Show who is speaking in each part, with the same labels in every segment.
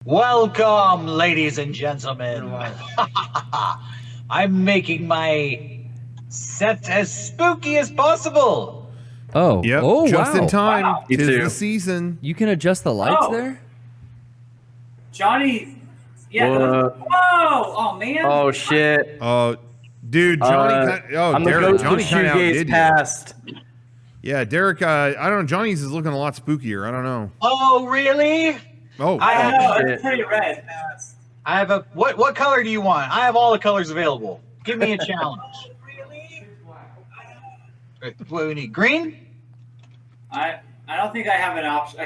Speaker 1: Welcome, ladies and gentlemen. I'm making my set as spooky as possible.
Speaker 2: Oh,
Speaker 3: yep.
Speaker 2: Oh,
Speaker 3: just
Speaker 2: wow.
Speaker 3: in time.
Speaker 4: Wow.
Speaker 3: Tis
Speaker 4: Me too.
Speaker 3: the season.
Speaker 2: You can adjust the lights
Speaker 4: Oh.
Speaker 2: there?
Speaker 4: Johnny. Yeah. Whoa. Oh man.
Speaker 5: Oh shit.
Speaker 3: Dude, Johnny.
Speaker 5: I'm the
Speaker 3: Derek.
Speaker 5: ghost
Speaker 3: Johnny
Speaker 5: of
Speaker 3: kind of
Speaker 5: shoegaze
Speaker 3: outdid you.
Speaker 5: past.
Speaker 3: Yeah, Derek. I don't know. Johnny's is looking a lot spookier. I don't know.
Speaker 1: Oh, really?
Speaker 3: Oh,
Speaker 1: I
Speaker 4: know.
Speaker 5: shit.
Speaker 4: It's pretty red.
Speaker 1: I have a what color do you want? I have all the colors available. Give me a challenge.
Speaker 4: Really?
Speaker 1: What do we need? Green?
Speaker 4: I don't think I have an option.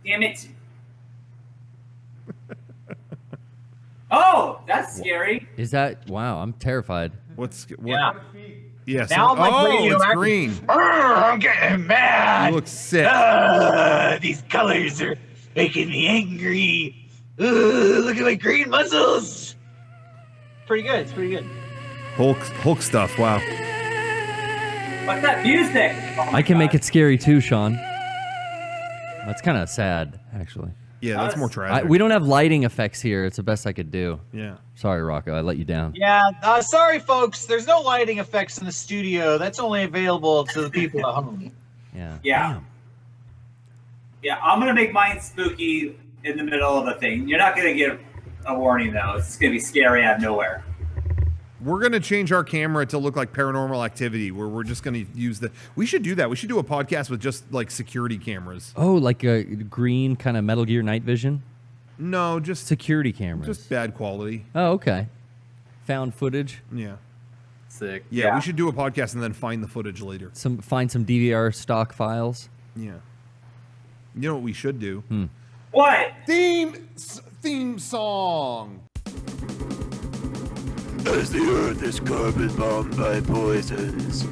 Speaker 4: Damn it. Oh, that's scary.
Speaker 2: Is that wow? I'm terrified.
Speaker 3: what?
Speaker 1: Yeah.
Speaker 3: Yes.
Speaker 1: Now I'm like
Speaker 3: oh, it's
Speaker 1: radioactive.
Speaker 3: green.
Speaker 1: I'm getting mad.
Speaker 3: You look sick.
Speaker 1: These colors are making me angry. Look at my green muscles. Pretty good. It's pretty good.
Speaker 3: Hulk stuff. Wow.
Speaker 4: What's that music? Oh my
Speaker 2: I can
Speaker 4: God.
Speaker 2: make it scary too, Sean. That's kind of sad, actually.
Speaker 3: Yeah, that's more tragic.
Speaker 2: We don't have lighting effects here. It's the best I could do.
Speaker 3: Yeah.
Speaker 2: Sorry, Rocco. I let you down.
Speaker 1: Yeah, sorry, folks. There's no lighting effects in the studio. That's only available to the people at home.
Speaker 2: Yeah.
Speaker 4: Yeah.
Speaker 2: Damn.
Speaker 4: Yeah, I'm gonna make mine spooky in the middle of a thing. You're not gonna get a warning though. It's gonna be scary out of nowhere.
Speaker 3: We're gonna change our camera to look like Paranormal Activity, where we're just gonna use the. We should do that. We should do a podcast with just like security cameras.
Speaker 2: Oh, like a green kind of Metal Gear Night Vision?
Speaker 3: No, just
Speaker 2: Security cameras.
Speaker 3: just bad quality.
Speaker 2: Oh, okay. Found footage.
Speaker 3: Yeah.
Speaker 5: Sick.
Speaker 3: Yeah, we should do a podcast and then find the footage later.
Speaker 2: Find some DVR stock files.
Speaker 3: Yeah. You know what we should do?
Speaker 4: What?
Speaker 3: Theme song.
Speaker 6: As the earth is carpet bombed by poisons,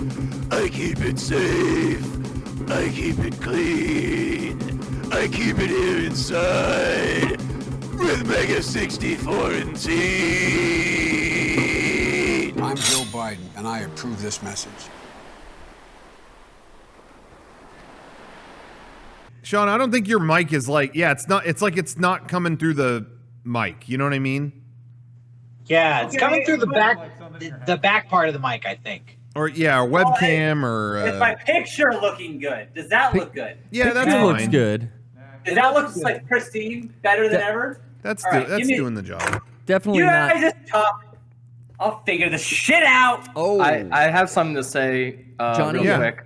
Speaker 6: I keep it safe, I keep it clean, I keep it here inside with Mega64antine.
Speaker 7: I'm Joe Biden, and I approve this message.
Speaker 3: Shawn, I don't think your mic is like, it's like it's not coming through the mic. You know what I mean?
Speaker 1: Yeah, it's coming through the back part of the mic, I think.
Speaker 3: Or yeah, or webcam or.
Speaker 4: Is my picture looking good? Does that look good?
Speaker 3: Yeah, that's
Speaker 2: Picture
Speaker 3: fine.
Speaker 2: looks good.
Speaker 4: Does that look like pristine, better than ever?
Speaker 3: That's
Speaker 4: All right,
Speaker 3: that's
Speaker 4: give me-
Speaker 3: doing the job.
Speaker 2: Definitely
Speaker 4: You
Speaker 2: not.
Speaker 4: guys just talk. I'll figure the shit out.
Speaker 2: Oh,
Speaker 5: I have something to say
Speaker 2: Johnny?
Speaker 5: real
Speaker 3: Yeah.
Speaker 5: quick.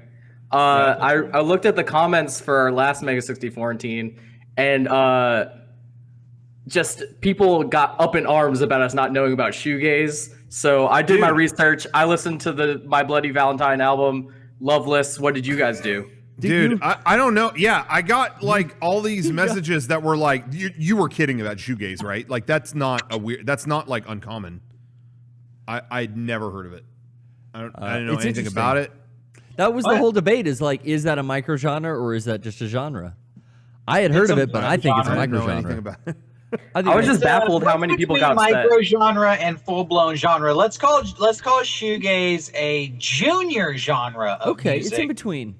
Speaker 5: I looked at the comments for our last Mega64antine, and just people got up in arms about us not knowing about shoegaze. So I did my research. I listened to the My Bloody Valentine album, Loveless. What did you guys do?
Speaker 3: Dude, I don't know. Yeah, I got like all these messages that were like, you were kidding about shoegaze, right? Like that's not like uncommon. I'd never heard of it. I didn't know
Speaker 2: it's
Speaker 3: anything
Speaker 2: interesting.
Speaker 3: about it.
Speaker 2: that was the whole debate. Is like, is that a microgenre or is that just a genre? I had heard of it, but I think it's a
Speaker 3: I didn't know anything
Speaker 2: microgenre.
Speaker 3: about it.
Speaker 2: I think
Speaker 5: I was
Speaker 2: it's-
Speaker 5: just baffled how many people got upset.
Speaker 1: micro genre and full blown genre. Let's call shoegaze a junior genre of
Speaker 2: okay.
Speaker 1: music.
Speaker 2: It's in between.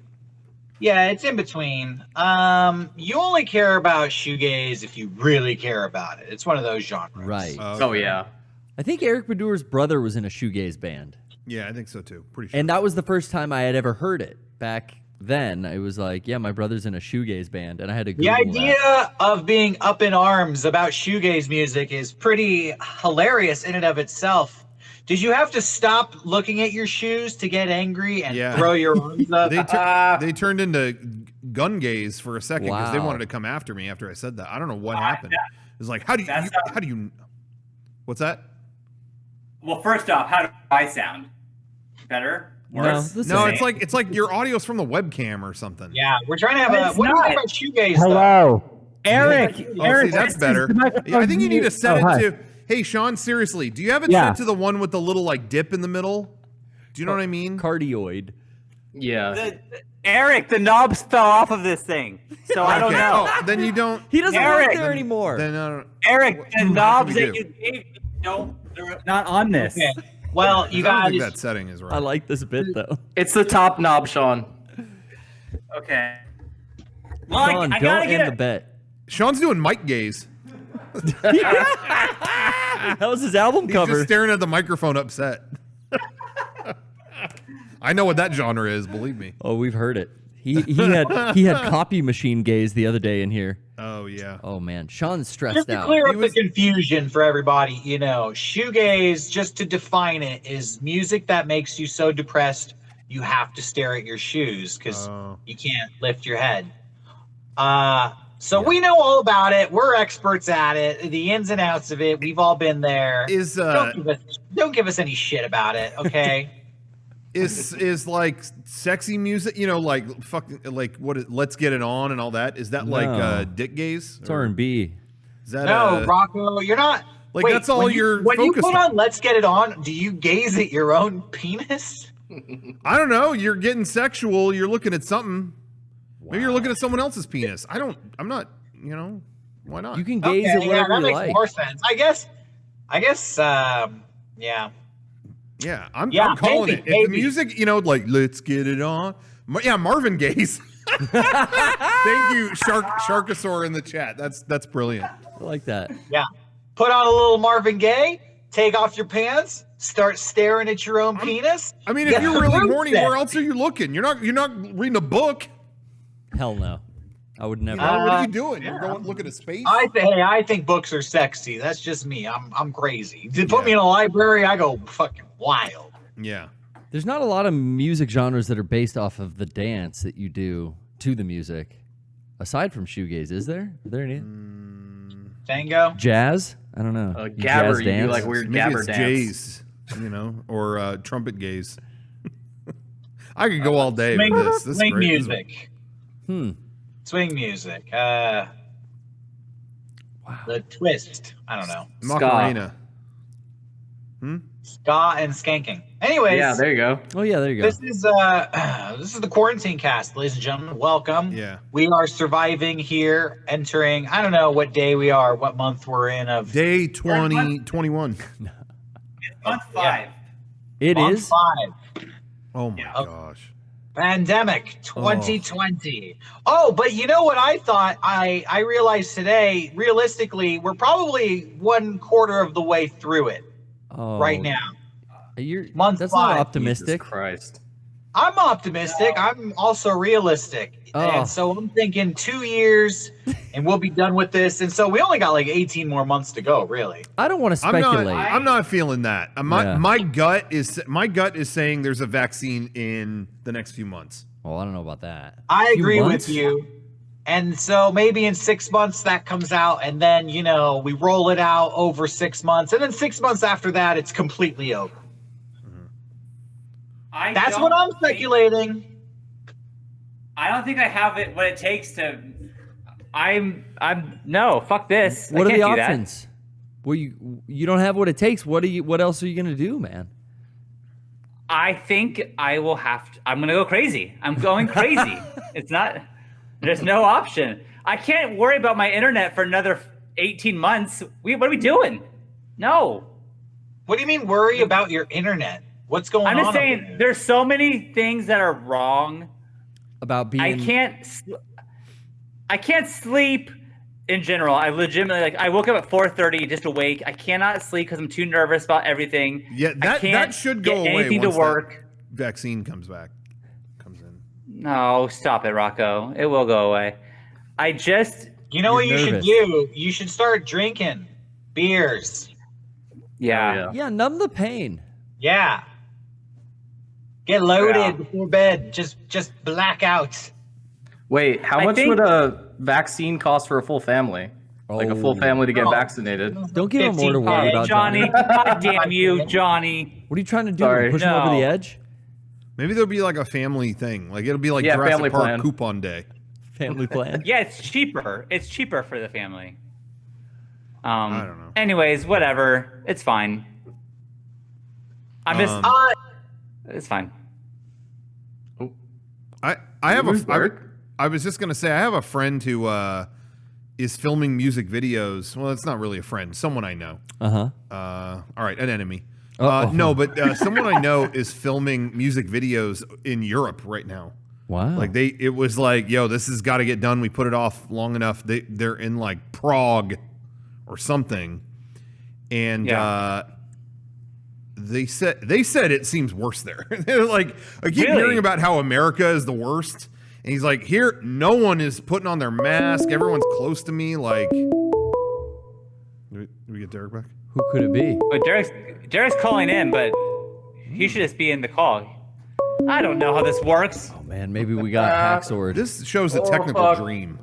Speaker 1: Yeah, it's in between. You only care about shoegaze if you really care about it. It's one of those genres.
Speaker 2: Right.
Speaker 5: Oh yeah.
Speaker 2: I think Eric Badur's brother was in a shoegaze band,
Speaker 3: Yeah, I think so too. Pretty sure.
Speaker 2: and that was the first time I had ever heard it. Back then, it was like, yeah, my brother's in a shoegaze band, and I had to Google
Speaker 1: The idea of being up in arms about shoegaze music is pretty hilarious in and of itself. Did you have to stop looking at your shoes to get angry and
Speaker 3: Yeah.
Speaker 1: throw your arms up?
Speaker 3: they turned into gun gaze for a second because they
Speaker 2: Wow.
Speaker 3: wanted to come after me after I said that. I don't know what happened. It was like, how do you? What's that?
Speaker 4: Well, first off, how do I sound? Better?
Speaker 2: No,
Speaker 4: Worse?
Speaker 2: this
Speaker 3: No,
Speaker 2: is-
Speaker 3: it's like your audio's from the webcam or something.
Speaker 1: Yeah, we're trying to have
Speaker 4: It's
Speaker 1: a. What do you think
Speaker 4: not.
Speaker 1: about shoegaze?
Speaker 8: Hello, Eric.
Speaker 3: Oh,
Speaker 8: Eric,
Speaker 3: see, that's
Speaker 8: this
Speaker 3: better.
Speaker 8: is the microphone
Speaker 3: I think you need to set
Speaker 8: Oh,
Speaker 3: it
Speaker 8: hi.
Speaker 3: to. Hey, Shawn, seriously, do you have it
Speaker 8: Yeah.
Speaker 3: set to the one with the little like dip in the middle? Do you know what I mean?
Speaker 2: cardioid.
Speaker 5: Yeah.
Speaker 8: Eric, the knobs fell off of this thing, so I don't
Speaker 3: Okay.
Speaker 8: know.
Speaker 3: Oh, then you don't.
Speaker 2: He doesn't
Speaker 8: Eric,
Speaker 2: work there anymore.
Speaker 3: Then
Speaker 8: Eric, the
Speaker 3: What
Speaker 8: knobs
Speaker 3: do we
Speaker 8: that
Speaker 3: do?
Speaker 8: you gave me
Speaker 4: Don't.
Speaker 8: not on this.
Speaker 1: Okay. Well, you
Speaker 3: I don't
Speaker 1: guys.
Speaker 3: think that setting is right.
Speaker 2: I like this bit though.
Speaker 5: It's the top knob, Sean.
Speaker 4: Okay. Well,
Speaker 2: Sean,
Speaker 4: I
Speaker 2: don't
Speaker 4: gotta
Speaker 2: end
Speaker 4: get
Speaker 2: the
Speaker 4: it.
Speaker 2: bet.
Speaker 3: Shawn's doing mic gaze.
Speaker 2: That was his album
Speaker 3: He's
Speaker 2: cover.
Speaker 3: just staring at the microphone, upset. I know what that genre is. Believe me.
Speaker 2: Oh, we've heard it. He had copy machine gaze the other day in here.
Speaker 3: Oh yeah.
Speaker 2: Oh man, Sean's stressed
Speaker 1: Just to
Speaker 2: out.
Speaker 1: clear up the confusion for everybody, shoegaze, just to define it, is music that makes you so depressed you have to stare at your shoes because you can't lift your head. So we know all about it. We're experts at it. The ins and outs of it. We've all been there. Don't give us any shit about it, okay?
Speaker 3: Is like sexy music, like fucking like Let's Get It On and all that. Is that like dick gaze?
Speaker 2: It's R&B.
Speaker 3: Is that
Speaker 1: no, Rocco? You're not.
Speaker 3: Like
Speaker 1: wait,
Speaker 3: that's all
Speaker 1: when
Speaker 3: you're
Speaker 1: when you
Speaker 3: focused
Speaker 1: put on Let's Get It On, do you gaze at your own penis?
Speaker 3: I don't know. You're getting sexual. You're looking at something. Maybe you're looking at someone else's penis. I'm not. Why not?
Speaker 2: You can gaze at whatever
Speaker 1: that
Speaker 2: you
Speaker 1: makes
Speaker 2: like.
Speaker 1: more sense. I guess. Yeah.
Speaker 3: Yeah, I'm calling
Speaker 1: maybe,
Speaker 3: it. If the music, like Let's Get It On. Yeah, Marvin Gaze. Thank you, Sharkosaur in the chat. That's brilliant.
Speaker 2: I like that.
Speaker 1: Yeah. Put on a little Marvin Gaye. Take off your pants. Start staring at your own penis.
Speaker 3: I mean, if you're really horny, where else are you looking? You're not reading a book.
Speaker 2: Hell no. I would never.
Speaker 3: What are you doing? You're going looking at space?
Speaker 1: I think books are sexy. That's just me. I'm crazy. To put me in a library, I go fucking wild.
Speaker 3: Yeah.
Speaker 2: There's not a lot of music genres that are based off of the dance that you do to the music. Aside from shoegaze, is there? Are there any?
Speaker 1: Tango?
Speaker 2: Jazz? I don't know.
Speaker 5: Gabber,
Speaker 2: jazz
Speaker 5: you
Speaker 2: dance?
Speaker 5: do like weird
Speaker 3: Maybe
Speaker 5: gabber
Speaker 3: it's
Speaker 5: dance.
Speaker 3: Jays, or trumpet gaze. I could go all day with this. This is
Speaker 1: Swing
Speaker 3: great.
Speaker 1: music. Swing music. Wow. The twist. I don't know.
Speaker 3: Macarena.
Speaker 1: Ska and skanking. Anyways.
Speaker 5: Yeah, there you go.
Speaker 2: Oh yeah, there you go.
Speaker 1: This is the quarantine cast, ladies and gentlemen. Welcome.
Speaker 3: Yeah.
Speaker 1: We are surviving here, entering. I don't know what day we are, what month we're in of
Speaker 3: Day 2021.
Speaker 4: Month 5.
Speaker 2: It
Speaker 1: month
Speaker 2: is.
Speaker 1: 5.
Speaker 3: Oh my gosh.
Speaker 1: Pandemic 2020. Oh, but you know what I thought? I realized today, realistically, we're probably 1/4 of the way through it right now.
Speaker 2: That's not
Speaker 1: 5.
Speaker 2: optimistic.
Speaker 5: Jesus Christ.
Speaker 1: I'm optimistic. I'm also realistic. And so I'm thinking 2 years and we'll be done with this. And so we only got like 18 more months to go, really.
Speaker 2: I don't want to speculate.
Speaker 3: I'm not feeling that. My gut is saying there's a vaccine in the next few months.
Speaker 2: Oh, I don't know about that.
Speaker 1: I
Speaker 2: Few
Speaker 1: agree
Speaker 2: months?
Speaker 1: with you. And so maybe in 6 months that comes out, and then we roll it out over 6 months, and then 6 months after that it's completely over. That's what I'm speculating.
Speaker 4: I don't think I have what it takes to.
Speaker 8: No, fuck this.
Speaker 2: What
Speaker 8: I
Speaker 2: are the
Speaker 8: can't do
Speaker 2: options? Well, you don't have what it takes. What else are you gonna do, man?
Speaker 8: I think I will have to. I'm gonna go crazy. I'm going crazy. It's not. There's no option. I can't worry about my internet for another 18 months. What are we doing? No.
Speaker 1: What do you mean worry about your internet? What's going on?
Speaker 8: I'm just saying there's so many things that are wrong.
Speaker 2: About being.
Speaker 8: I can't sleep in general. I legitimately I woke up at 4:30 just awake. I cannot sleep because I'm too nervous about everything.
Speaker 3: Yeah, that should go away
Speaker 8: anything
Speaker 3: once
Speaker 8: to work.
Speaker 3: that vaccine comes in.
Speaker 8: No, stop it, Rocco. It will go away.
Speaker 1: You know what you should do? You should start drinking beers.
Speaker 8: Yeah.
Speaker 2: Yeah, numb the pain.
Speaker 1: Yeah. Get loaded before bed. Just black out.
Speaker 5: Wait, how much would a vaccine cost for a full family? Like a full family to get vaccinated?
Speaker 2: Don't give them more to worry about,
Speaker 8: Johnny. God damn you, Johnny.
Speaker 2: What are you trying to do?
Speaker 5: Sorry.
Speaker 2: Push them over the edge?
Speaker 3: Maybe there'll be like a family thing. Like it'll be like
Speaker 5: family
Speaker 3: Jurassic Park
Speaker 5: plan.
Speaker 3: coupon day.
Speaker 2: Family plan.
Speaker 8: Yeah, it's cheaper. It's cheaper for the family.
Speaker 3: I don't know.
Speaker 8: Anyways, whatever. It's fine. I'm just. It's fine.
Speaker 3: I have I was just gonna say I have a friend who is filming music videos. Well, it's not really a friend. Someone I know. All right, an enemy. No, but someone I know is filming music videos in Europe right now.
Speaker 2: Wow.
Speaker 3: Like it was like, yo, this has got to get done. We put it off long enough. They're in like Prague or something, and they said it seems worse there. They're like, I keep hearing about how America is the worst, and he's like, here, no one is putting on their mask. Everyone's close to me. Like, do we get Derek back?
Speaker 2: Who could it be?
Speaker 8: But Derek's calling in, but he should just be in the call. I don't know how this works.
Speaker 2: Oh man, maybe we got Hacksorted.
Speaker 3: This shows a technical dream.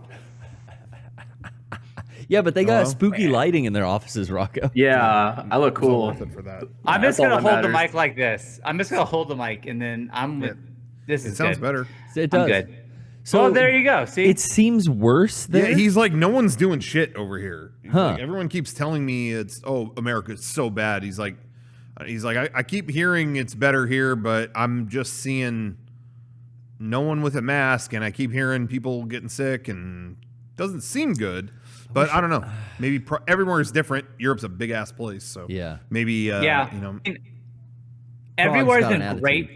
Speaker 2: Yeah, but they got spooky lighting in their offices, Rocco.
Speaker 5: Yeah, I look cool.
Speaker 3: For that.
Speaker 8: I'm just
Speaker 5: That's
Speaker 8: gonna
Speaker 5: all that
Speaker 8: hold the
Speaker 5: matters.
Speaker 8: mic like this. I'm just gonna hold the mic, and then I'm with. This
Speaker 3: It
Speaker 8: is
Speaker 3: sounds
Speaker 8: good.
Speaker 3: better.
Speaker 2: It does.
Speaker 8: I'm good.
Speaker 2: So
Speaker 8: Well, there you go. See,
Speaker 2: It seems worse there.
Speaker 3: Yeah, he's like, no one's doing shit over here. He's
Speaker 2: Huh.
Speaker 3: like, everyone keeps telling me America's so bad. He's like, I keep hearing it's better here, but I'm just seeing no one with a mask, and I keep hearing people getting sick, and it doesn't seem good. But I don't know. Maybe everywhere is different. Europe's a big ass place, so
Speaker 2: Yeah.
Speaker 3: maybe you know.
Speaker 8: everywhere's
Speaker 2: got an
Speaker 8: been
Speaker 2: attitude.
Speaker 8: great.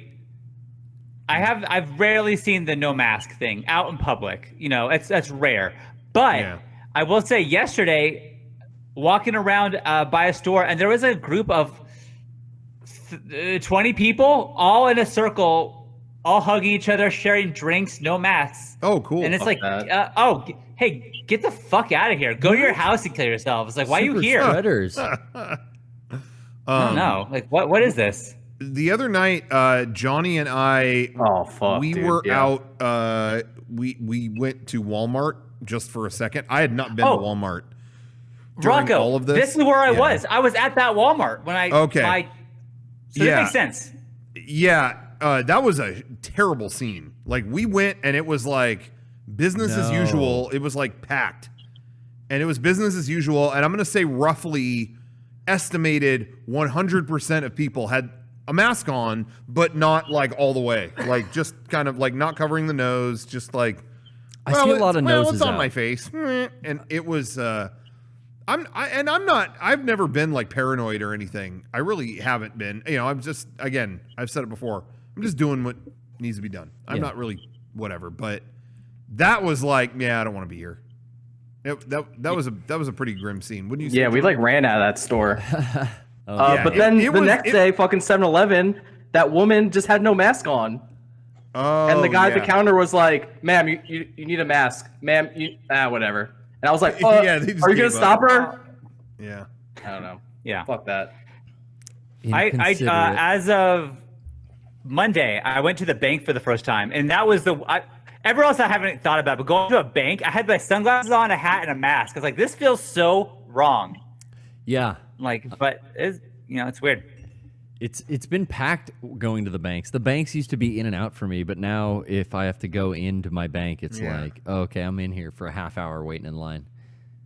Speaker 8: I've rarely seen the no mask thing out in public. You know, that's rare. But I will say, yesterday, walking around by a store, and there was a group of 20 people all in a circle, all hugging each other, sharing drinks, no masks.
Speaker 3: Oh, cool.
Speaker 8: And it's
Speaker 5: Fuck
Speaker 8: like,
Speaker 5: that.
Speaker 8: hey, get the fuck out of here. Go to your house and kill yourself. It's like, why are you
Speaker 2: Super
Speaker 8: here?
Speaker 2: spreaders.
Speaker 8: I don't know. Like, what is this?
Speaker 3: The other night, Johnny and I,
Speaker 5: Oh fuck,
Speaker 3: we
Speaker 5: dude.
Speaker 3: were
Speaker 5: Yeah.
Speaker 3: out. We went to Walmart just for a second. I had not been to Walmart during
Speaker 8: Rocco,
Speaker 3: all of this.
Speaker 8: this is where I
Speaker 3: Yeah.
Speaker 8: was. I was at that Walmart when I.
Speaker 3: Okay.
Speaker 8: So
Speaker 3: Yeah.
Speaker 8: that makes sense.
Speaker 3: Yeah, that was a terrible scene. Like, we went and it was like business as
Speaker 2: No.
Speaker 3: usual. It was like packed, and it was business as usual. And I'm gonna say roughly estimated 100% of people had a mask on, but not like all the way. Like, just kind of like not covering the nose, just like.
Speaker 2: I see a lot of noses
Speaker 3: it's on
Speaker 2: out.
Speaker 3: my face, and it was. I've never been like paranoid or anything. I really haven't been. You know, I'm just, again, I've said it before. I'm just doing what needs to be done. I'm not really whatever. But that was like, I don't want to be here. That was a pretty grim scene. Wouldn't you say?
Speaker 5: Yeah, we
Speaker 3: John?
Speaker 5: like ran out of that store.
Speaker 3: Yeah,
Speaker 5: But then
Speaker 3: it
Speaker 5: the
Speaker 3: was-
Speaker 5: next day, fucking 7-Eleven, that woman just had no mask on.
Speaker 3: Oh,
Speaker 5: And the guy at the
Speaker 3: yeah.
Speaker 5: counter was like, "Ma'am, you need a mask. Ma'am, whatever." And I was like,
Speaker 3: Yeah, they just
Speaker 5: are you
Speaker 3: gave
Speaker 5: gonna stop her?"
Speaker 3: Yeah.
Speaker 5: I don't know.
Speaker 8: Yeah.
Speaker 5: Fuck that.
Speaker 2: Inconsiderate.
Speaker 8: As of Monday, I went to the bank for the first time, and that was everywhere else I haven't thought about, but going to a bank, I had my sunglasses on, a hat, and a mask. I was like, this feels so wrong.
Speaker 2: Yeah.
Speaker 8: Like, but it's weird.
Speaker 2: It's been packed going to the banks. The banks used to be in and out for me, but now if I have to go into my bank, it's like, okay, I'm in here for a half hour waiting in line.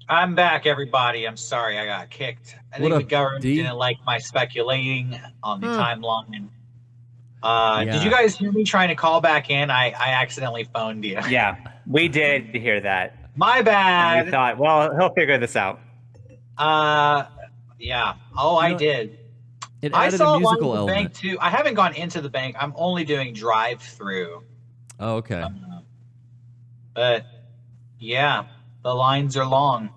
Speaker 1: I'm back, everybody. I'm sorry I got kicked. I
Speaker 2: What
Speaker 1: think the
Speaker 2: up,
Speaker 1: government
Speaker 2: D?
Speaker 1: didn't like my speculating on the timeline.
Speaker 2: Yeah.
Speaker 1: Did you guys hear me trying to call back in? I accidentally phoned you.
Speaker 8: Yeah, we did hear that.
Speaker 1: My
Speaker 8: And
Speaker 1: bad.
Speaker 8: we thought, well, he'll figure this out.
Speaker 1: Yeah. Oh, I did.
Speaker 2: It
Speaker 1: I
Speaker 2: added
Speaker 1: saw
Speaker 2: a
Speaker 1: a line
Speaker 2: musical
Speaker 1: at the bank
Speaker 2: element.
Speaker 1: too. I haven't gone into the bank. I'm only doing drive-through.
Speaker 2: Oh, okay.
Speaker 1: But yeah, the lines are long.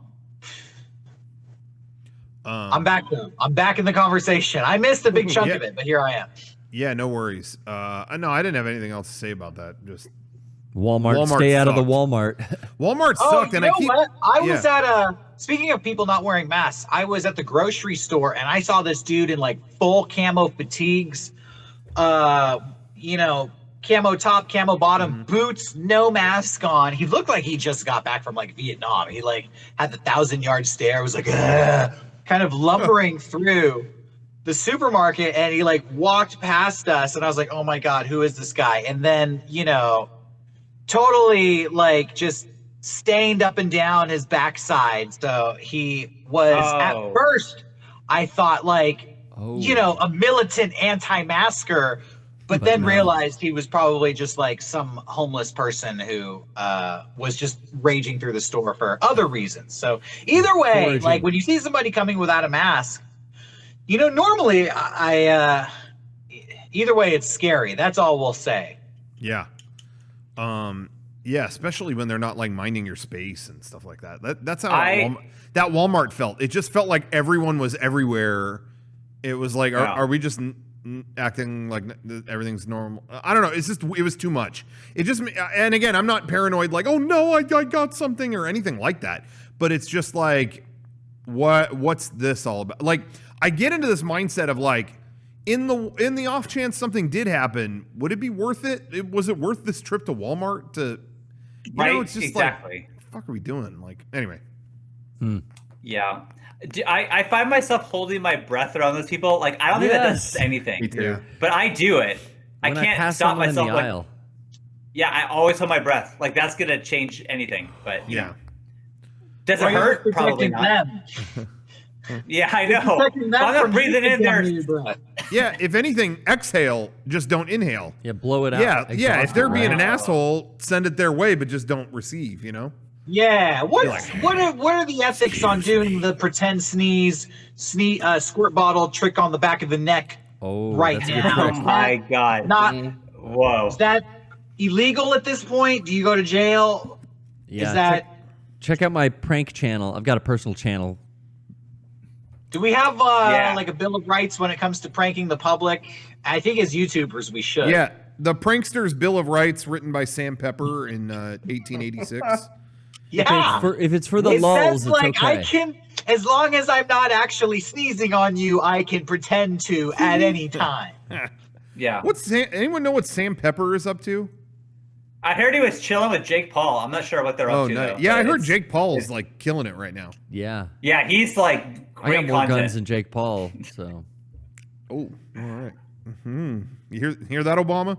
Speaker 1: I'm back though. I'm back in the conversation. I missed a big chunk of it, but here I am.
Speaker 3: Yeah, no worries. No, I didn't have anything else to say about that. Just
Speaker 2: Walmart,
Speaker 3: Walmart
Speaker 2: stay out of the
Speaker 3: sucked.
Speaker 2: Walmart.
Speaker 3: Walmart
Speaker 1: Oh,
Speaker 3: sucked,
Speaker 1: you
Speaker 3: and
Speaker 1: know
Speaker 3: I keep.
Speaker 1: what? I was at speaking of people not wearing masks, I was at the grocery store and I saw this dude in like full camo fatigues, camo top, camo bottom, boots, no mask on. He looked like he just got back from like Vietnam. He like had the 1,000-yard stare. Was like kind of lumbering through the supermarket, and he like walked past us, and I was like, oh my God, who is this guy? And then, totally like just stained up and down his backside. So he was at first, I thought like, a militant anti-masker, but then realized he was probably just like some homeless person who was just raging through the store for other reasons. So either way,
Speaker 2: Foraging.
Speaker 1: like when you see somebody coming without a mask, normally I either way, it's scary. That's all we'll say.
Speaker 3: Yeah. Yeah, especially when they're not like minding your space and stuff like that. That's how that Walmart felt. It just felt like everyone was everywhere. It was like, are we just acting like everything's normal? I don't know. It was too much. It just, and again, I'm not paranoid like, oh no, I got something or anything like that. But it's just like, what's this all about? Like, I get into this mindset of like, in the off chance something did happen, would it be worth it? Was it worth this trip to Walmart to?
Speaker 8: Right,
Speaker 3: It's just
Speaker 8: exactly.
Speaker 3: like, what the fuck are we doing? Like, anyway.
Speaker 8: Yeah. I find myself holding my breath around those people. Like, I don't think that does anything.
Speaker 5: Me too.
Speaker 3: Yeah.
Speaker 8: But I do it.
Speaker 2: When
Speaker 8: I can't
Speaker 2: pass
Speaker 8: stop
Speaker 2: someone
Speaker 8: myself.
Speaker 2: in the aisle.
Speaker 8: Yeah, I always hold my breath. Like, that's going to change anything. But,
Speaker 3: Yeah.
Speaker 8: Does it hurt? Probably not. Yeah, I know. I'm not breathing in there.
Speaker 3: Yeah, if anything, exhale, just don't inhale.
Speaker 2: Yeah, blow it out.
Speaker 3: Yeah. If they're being an
Speaker 2: right.
Speaker 3: asshole, send it their way, but just don't receive, you know?
Speaker 1: Yeah. What are the ethics on doing the pretend sneeze squirt bottle trick on the back of the neck?
Speaker 2: Oh,
Speaker 1: right
Speaker 2: that's a good
Speaker 1: now.
Speaker 8: Oh
Speaker 2: trick.
Speaker 8: my God. Whoa.
Speaker 1: Is that illegal at this point? Do you go to jail?
Speaker 2: Yeah,
Speaker 1: Is that?
Speaker 2: check out my prank channel. I've got a personal channel.
Speaker 1: Do we have like a bill of rights when it comes to pranking the public? I think as YouTubers we should.
Speaker 3: Yeah, the Prankster's Bill of Rights, written by Sam Pepper in 1886.
Speaker 1: Yeah.
Speaker 2: If it's for the
Speaker 1: it
Speaker 2: lulls,
Speaker 1: says,
Speaker 2: it's
Speaker 1: like,
Speaker 2: okay.
Speaker 1: I can, as long as I'm not actually sneezing on you, I can pretend to at any time.
Speaker 8: Yeah.
Speaker 3: Anyone know what Sam Pepper is up to?
Speaker 8: I heard he was chilling with Jake Paul. I'm not sure what they're up to.
Speaker 3: No.
Speaker 8: Though,
Speaker 3: Yeah, I
Speaker 8: but
Speaker 3: heard Jake Paul is like killing it right now.
Speaker 2: Yeah.
Speaker 8: Yeah, he's like
Speaker 2: I got
Speaker 8: great
Speaker 2: more
Speaker 8: content.
Speaker 2: guns than Jake Paul, so.
Speaker 3: Oh, all right. You hear that, Obama?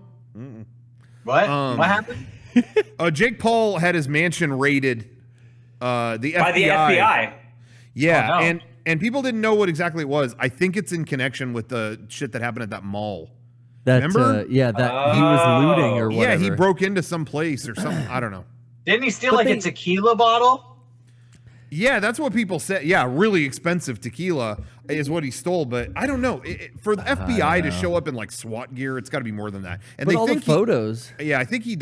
Speaker 1: What? What happened?
Speaker 3: Jake Paul had his mansion raided. The FBI.
Speaker 8: By the FBI.
Speaker 3: Yeah,
Speaker 1: Oh, no.
Speaker 3: and people didn't know what exactly it was. I think it's in connection with the shit that happened at that mall.
Speaker 2: That,
Speaker 3: Remember?
Speaker 2: that he was looting or whatever.
Speaker 3: Yeah, he broke into some place or something. I don't know.
Speaker 1: Didn't he steal a tequila bottle?
Speaker 3: Yeah, that's what people said. Yeah, really expensive tequila is what he stole, but I don't know. For the FBI to show up in like SWAT gear, it's got to be more than that. And
Speaker 2: But
Speaker 3: they
Speaker 2: all
Speaker 3: think
Speaker 2: the photos.
Speaker 3: I think he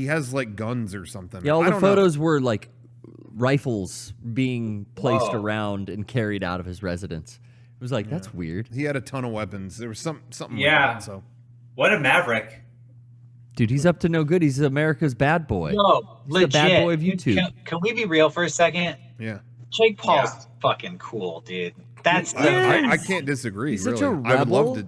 Speaker 3: has like guns or something.
Speaker 2: Yeah, all
Speaker 3: I
Speaker 2: the
Speaker 3: don't know.
Speaker 2: photos were like rifles being placed around and carried out of his residence. It was like, that's weird.
Speaker 3: He had a ton of weapons. There was something
Speaker 8: Yeah.
Speaker 3: like that, so.
Speaker 8: What a maverick.
Speaker 2: Dude, he's up to no good. He's America's bad boy.
Speaker 1: No,
Speaker 2: He's
Speaker 1: legit.
Speaker 2: the bad boy of YouTube.
Speaker 1: Can we be real for a second?
Speaker 3: Yeah.
Speaker 1: Jake Paul's fucking cool, dude. That's
Speaker 3: I can't disagree.
Speaker 2: He's
Speaker 3: really.
Speaker 2: such a rebel.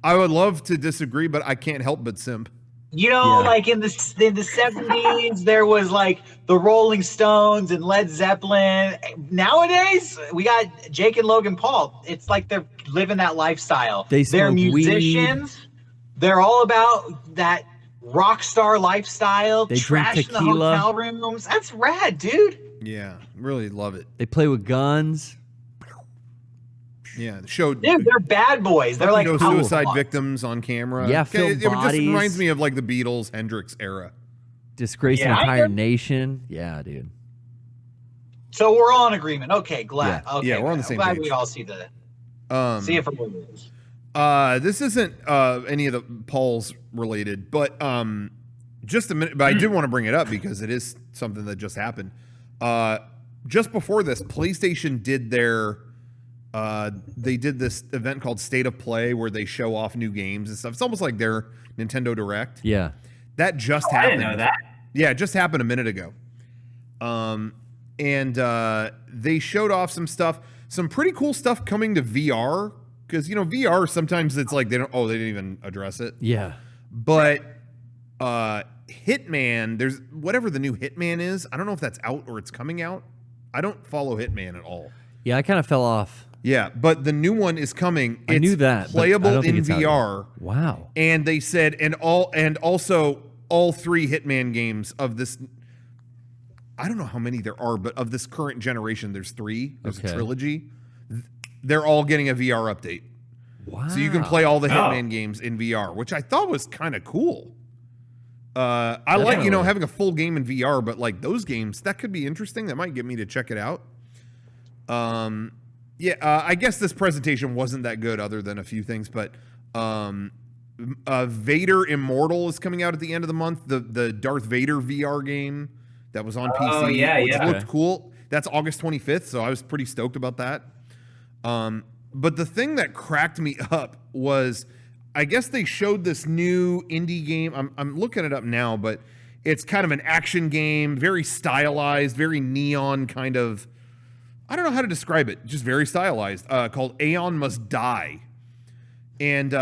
Speaker 3: I would love to disagree, but I can't help but simp.
Speaker 1: You know, like in the 70s, there was like the Rolling Stones and Led Zeppelin. Nowadays, we got Jake and Logan Paul. It's like they're living that lifestyle.
Speaker 2: They're
Speaker 1: smoke musicians. Weed. They're all about that rock star lifestyle.
Speaker 2: They drink
Speaker 1: trash in the
Speaker 2: tequila.
Speaker 1: hotel rooms. That's rad, dude.
Speaker 3: Yeah, really love it.
Speaker 2: They play with guns.
Speaker 3: Yeah, the show.
Speaker 1: Dude, they're bad boys. They're like
Speaker 3: suicide victims on camera.
Speaker 2: Yeah,
Speaker 3: it
Speaker 2: film
Speaker 3: just
Speaker 2: bodies.
Speaker 3: reminds me of like the Beatles, Hendrix era.
Speaker 2: Disgrace an entire nation. Yeah, dude.
Speaker 1: So we're all in agreement. Okay, glad.
Speaker 2: Yeah.
Speaker 1: Okay,
Speaker 3: Yeah, we're on the same
Speaker 1: glad
Speaker 3: page.
Speaker 1: we all see it for what it is.
Speaker 3: This isn't any of the Pauls related, but just a minute. But I did want to bring it up because it is something that just happened. Just before this, PlayStation did their. They did this event called State of Play where they show off new games and stuff. It's almost like their Nintendo Direct.
Speaker 2: Yeah.
Speaker 3: That just
Speaker 8: I
Speaker 3: happened.
Speaker 8: didn't know that.
Speaker 3: Yeah, it just happened a minute ago. And they showed off some stuff, some pretty cool stuff coming to VR. Because, you know, VR, sometimes it's like they didn't even address it.
Speaker 2: Yeah.
Speaker 3: But Hitman, there's whatever the new Hitman is. I don't know if that's out or it's coming out. I don't follow Hitman at all.
Speaker 2: Yeah, I kind of fell off.
Speaker 3: Yeah, but the new one is coming.
Speaker 2: I knew that, but I
Speaker 3: playable
Speaker 2: don't think
Speaker 3: in
Speaker 2: it's out yet.
Speaker 3: VR.
Speaker 2: Wow.
Speaker 3: And they said, and also all three Hitman games of this. I don't know how many there are, but of this current generation, there's three. There's a trilogy. They're all getting a VR update.
Speaker 2: Wow.
Speaker 3: So you can play all the Hitman games in VR, which I thought was kind of cool. I like, having a full game in VR, but like those games, that could be interesting. That might get me to check it out. I guess this presentation wasn't that good other than a few things, but Vader Immortal is coming out at the end of the month. The Darth Vader VR game that was on PC, which looked cool. That's August 25th, so I was pretty stoked about that. But the thing that cracked me up was, I guess they showed this new indie game. I'm looking it up now, but it's kind of an action game, very stylized, very neon kind of. I don't know how to describe it. Just very stylized. Called Aeon Must Die. And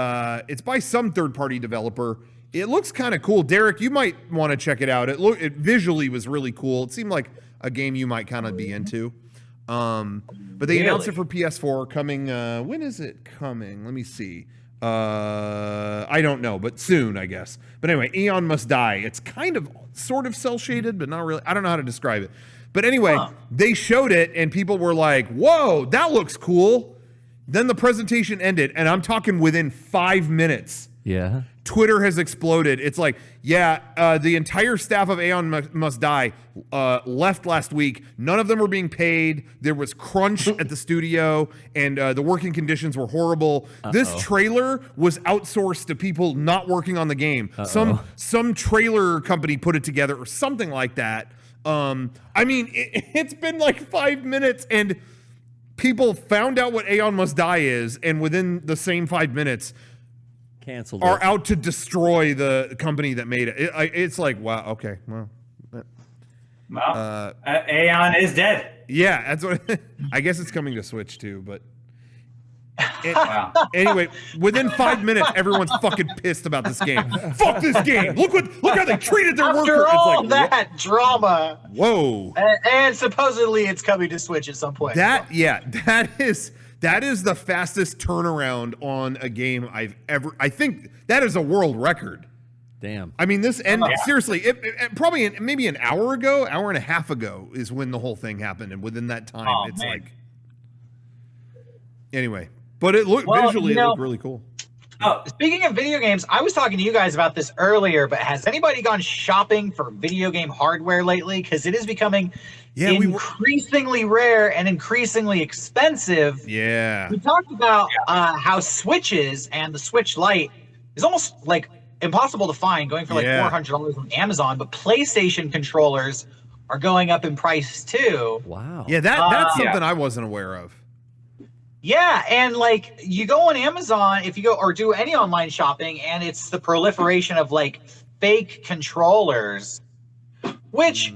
Speaker 3: it's by some third-party developer. It looks kind of cool. Derek, you might want to check it out. It visually was really cool. It seemed like a game you might kind of be into. But they announced it for PS4 coming. When is it coming? Let me see. I don't know, but soon, I guess. But anyway, Aeon Must Die. It's kind of sort of cel-shaded, but not really. I don't know how to describe it. But anyway, they showed it, and people were like, whoa, that looks cool. Then the presentation ended, and I'm talking within 5 minutes.
Speaker 2: Yeah.
Speaker 3: Twitter has exploded. It's like, the entire staff of Aeon Must Die left last week. None of them were being paid. There was crunch at the studio, and the working conditions were horrible. This trailer was outsourced to people not working on the game. Some trailer company put it together or something like that. I mean, it's been like 5 minutes, and people found out what Aeon Must Die is, and within the same 5 minutes,
Speaker 2: canceled
Speaker 3: are out to destroy the company that made it. It's like, wow, okay, well.
Speaker 4: Aeon is dead.
Speaker 3: Yeah, that's what. I guess it's coming to Switch too, but. Anyway, within 5 minutes, everyone's fucking pissed about this game. Fuck this game! Look how they treated their worker.
Speaker 1: After all that drama.
Speaker 3: Whoa.
Speaker 1: And supposedly it's coming to Switch at some point.
Speaker 3: That is the fastest turnaround on a game I've ever. I think that is a world record.
Speaker 2: Damn.
Speaker 3: I mean, this ended seriously. It probably maybe an hour and a half ago is when the whole thing happened, and within that time, it's like. Anyway. But it looked visually, it looked really cool.
Speaker 1: Oh, speaking of video games, I was talking to you guys about this earlier, but has anybody gone shopping for video game hardware lately? Because it is becoming increasingly rare and increasingly expensive.
Speaker 3: Yeah.
Speaker 1: We talked about how Switches and the Switch Lite is almost like impossible to find, going for like $400 on Amazon, but PlayStation controllers are going up in price too.
Speaker 2: Wow.
Speaker 3: Yeah, that's something I wasn't aware of.
Speaker 1: Yeah, and like you go on Amazon, if you go or do any online shopping, and it's the proliferation of like fake controllers, which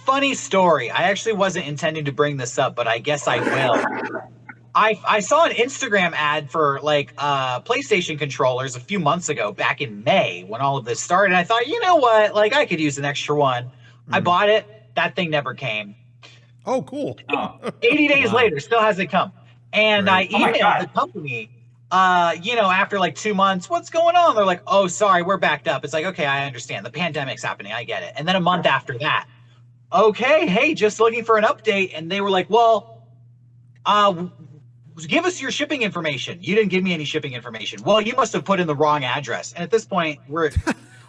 Speaker 1: funny story. I actually wasn't intending to bring this up, but I guess I will. I saw an Instagram ad for like PlayStation controllers a few months ago, back in May when all of this started. And I thought, you know what? Like I could use an extra one. I bought it. That thing never came.
Speaker 3: Oh, cool.
Speaker 1: 80 days later, still hasn't come. And I emailed the company, after like 2 months, what's going on? They're like, oh, sorry, we're backed up. It's like, okay, I understand. The pandemic's happening. I get it. And then a month after that, okay, hey, just looking for an update. And they were like, well, give us your shipping information. You didn't give me any shipping information. Well, you must have put in the wrong address. And at this point,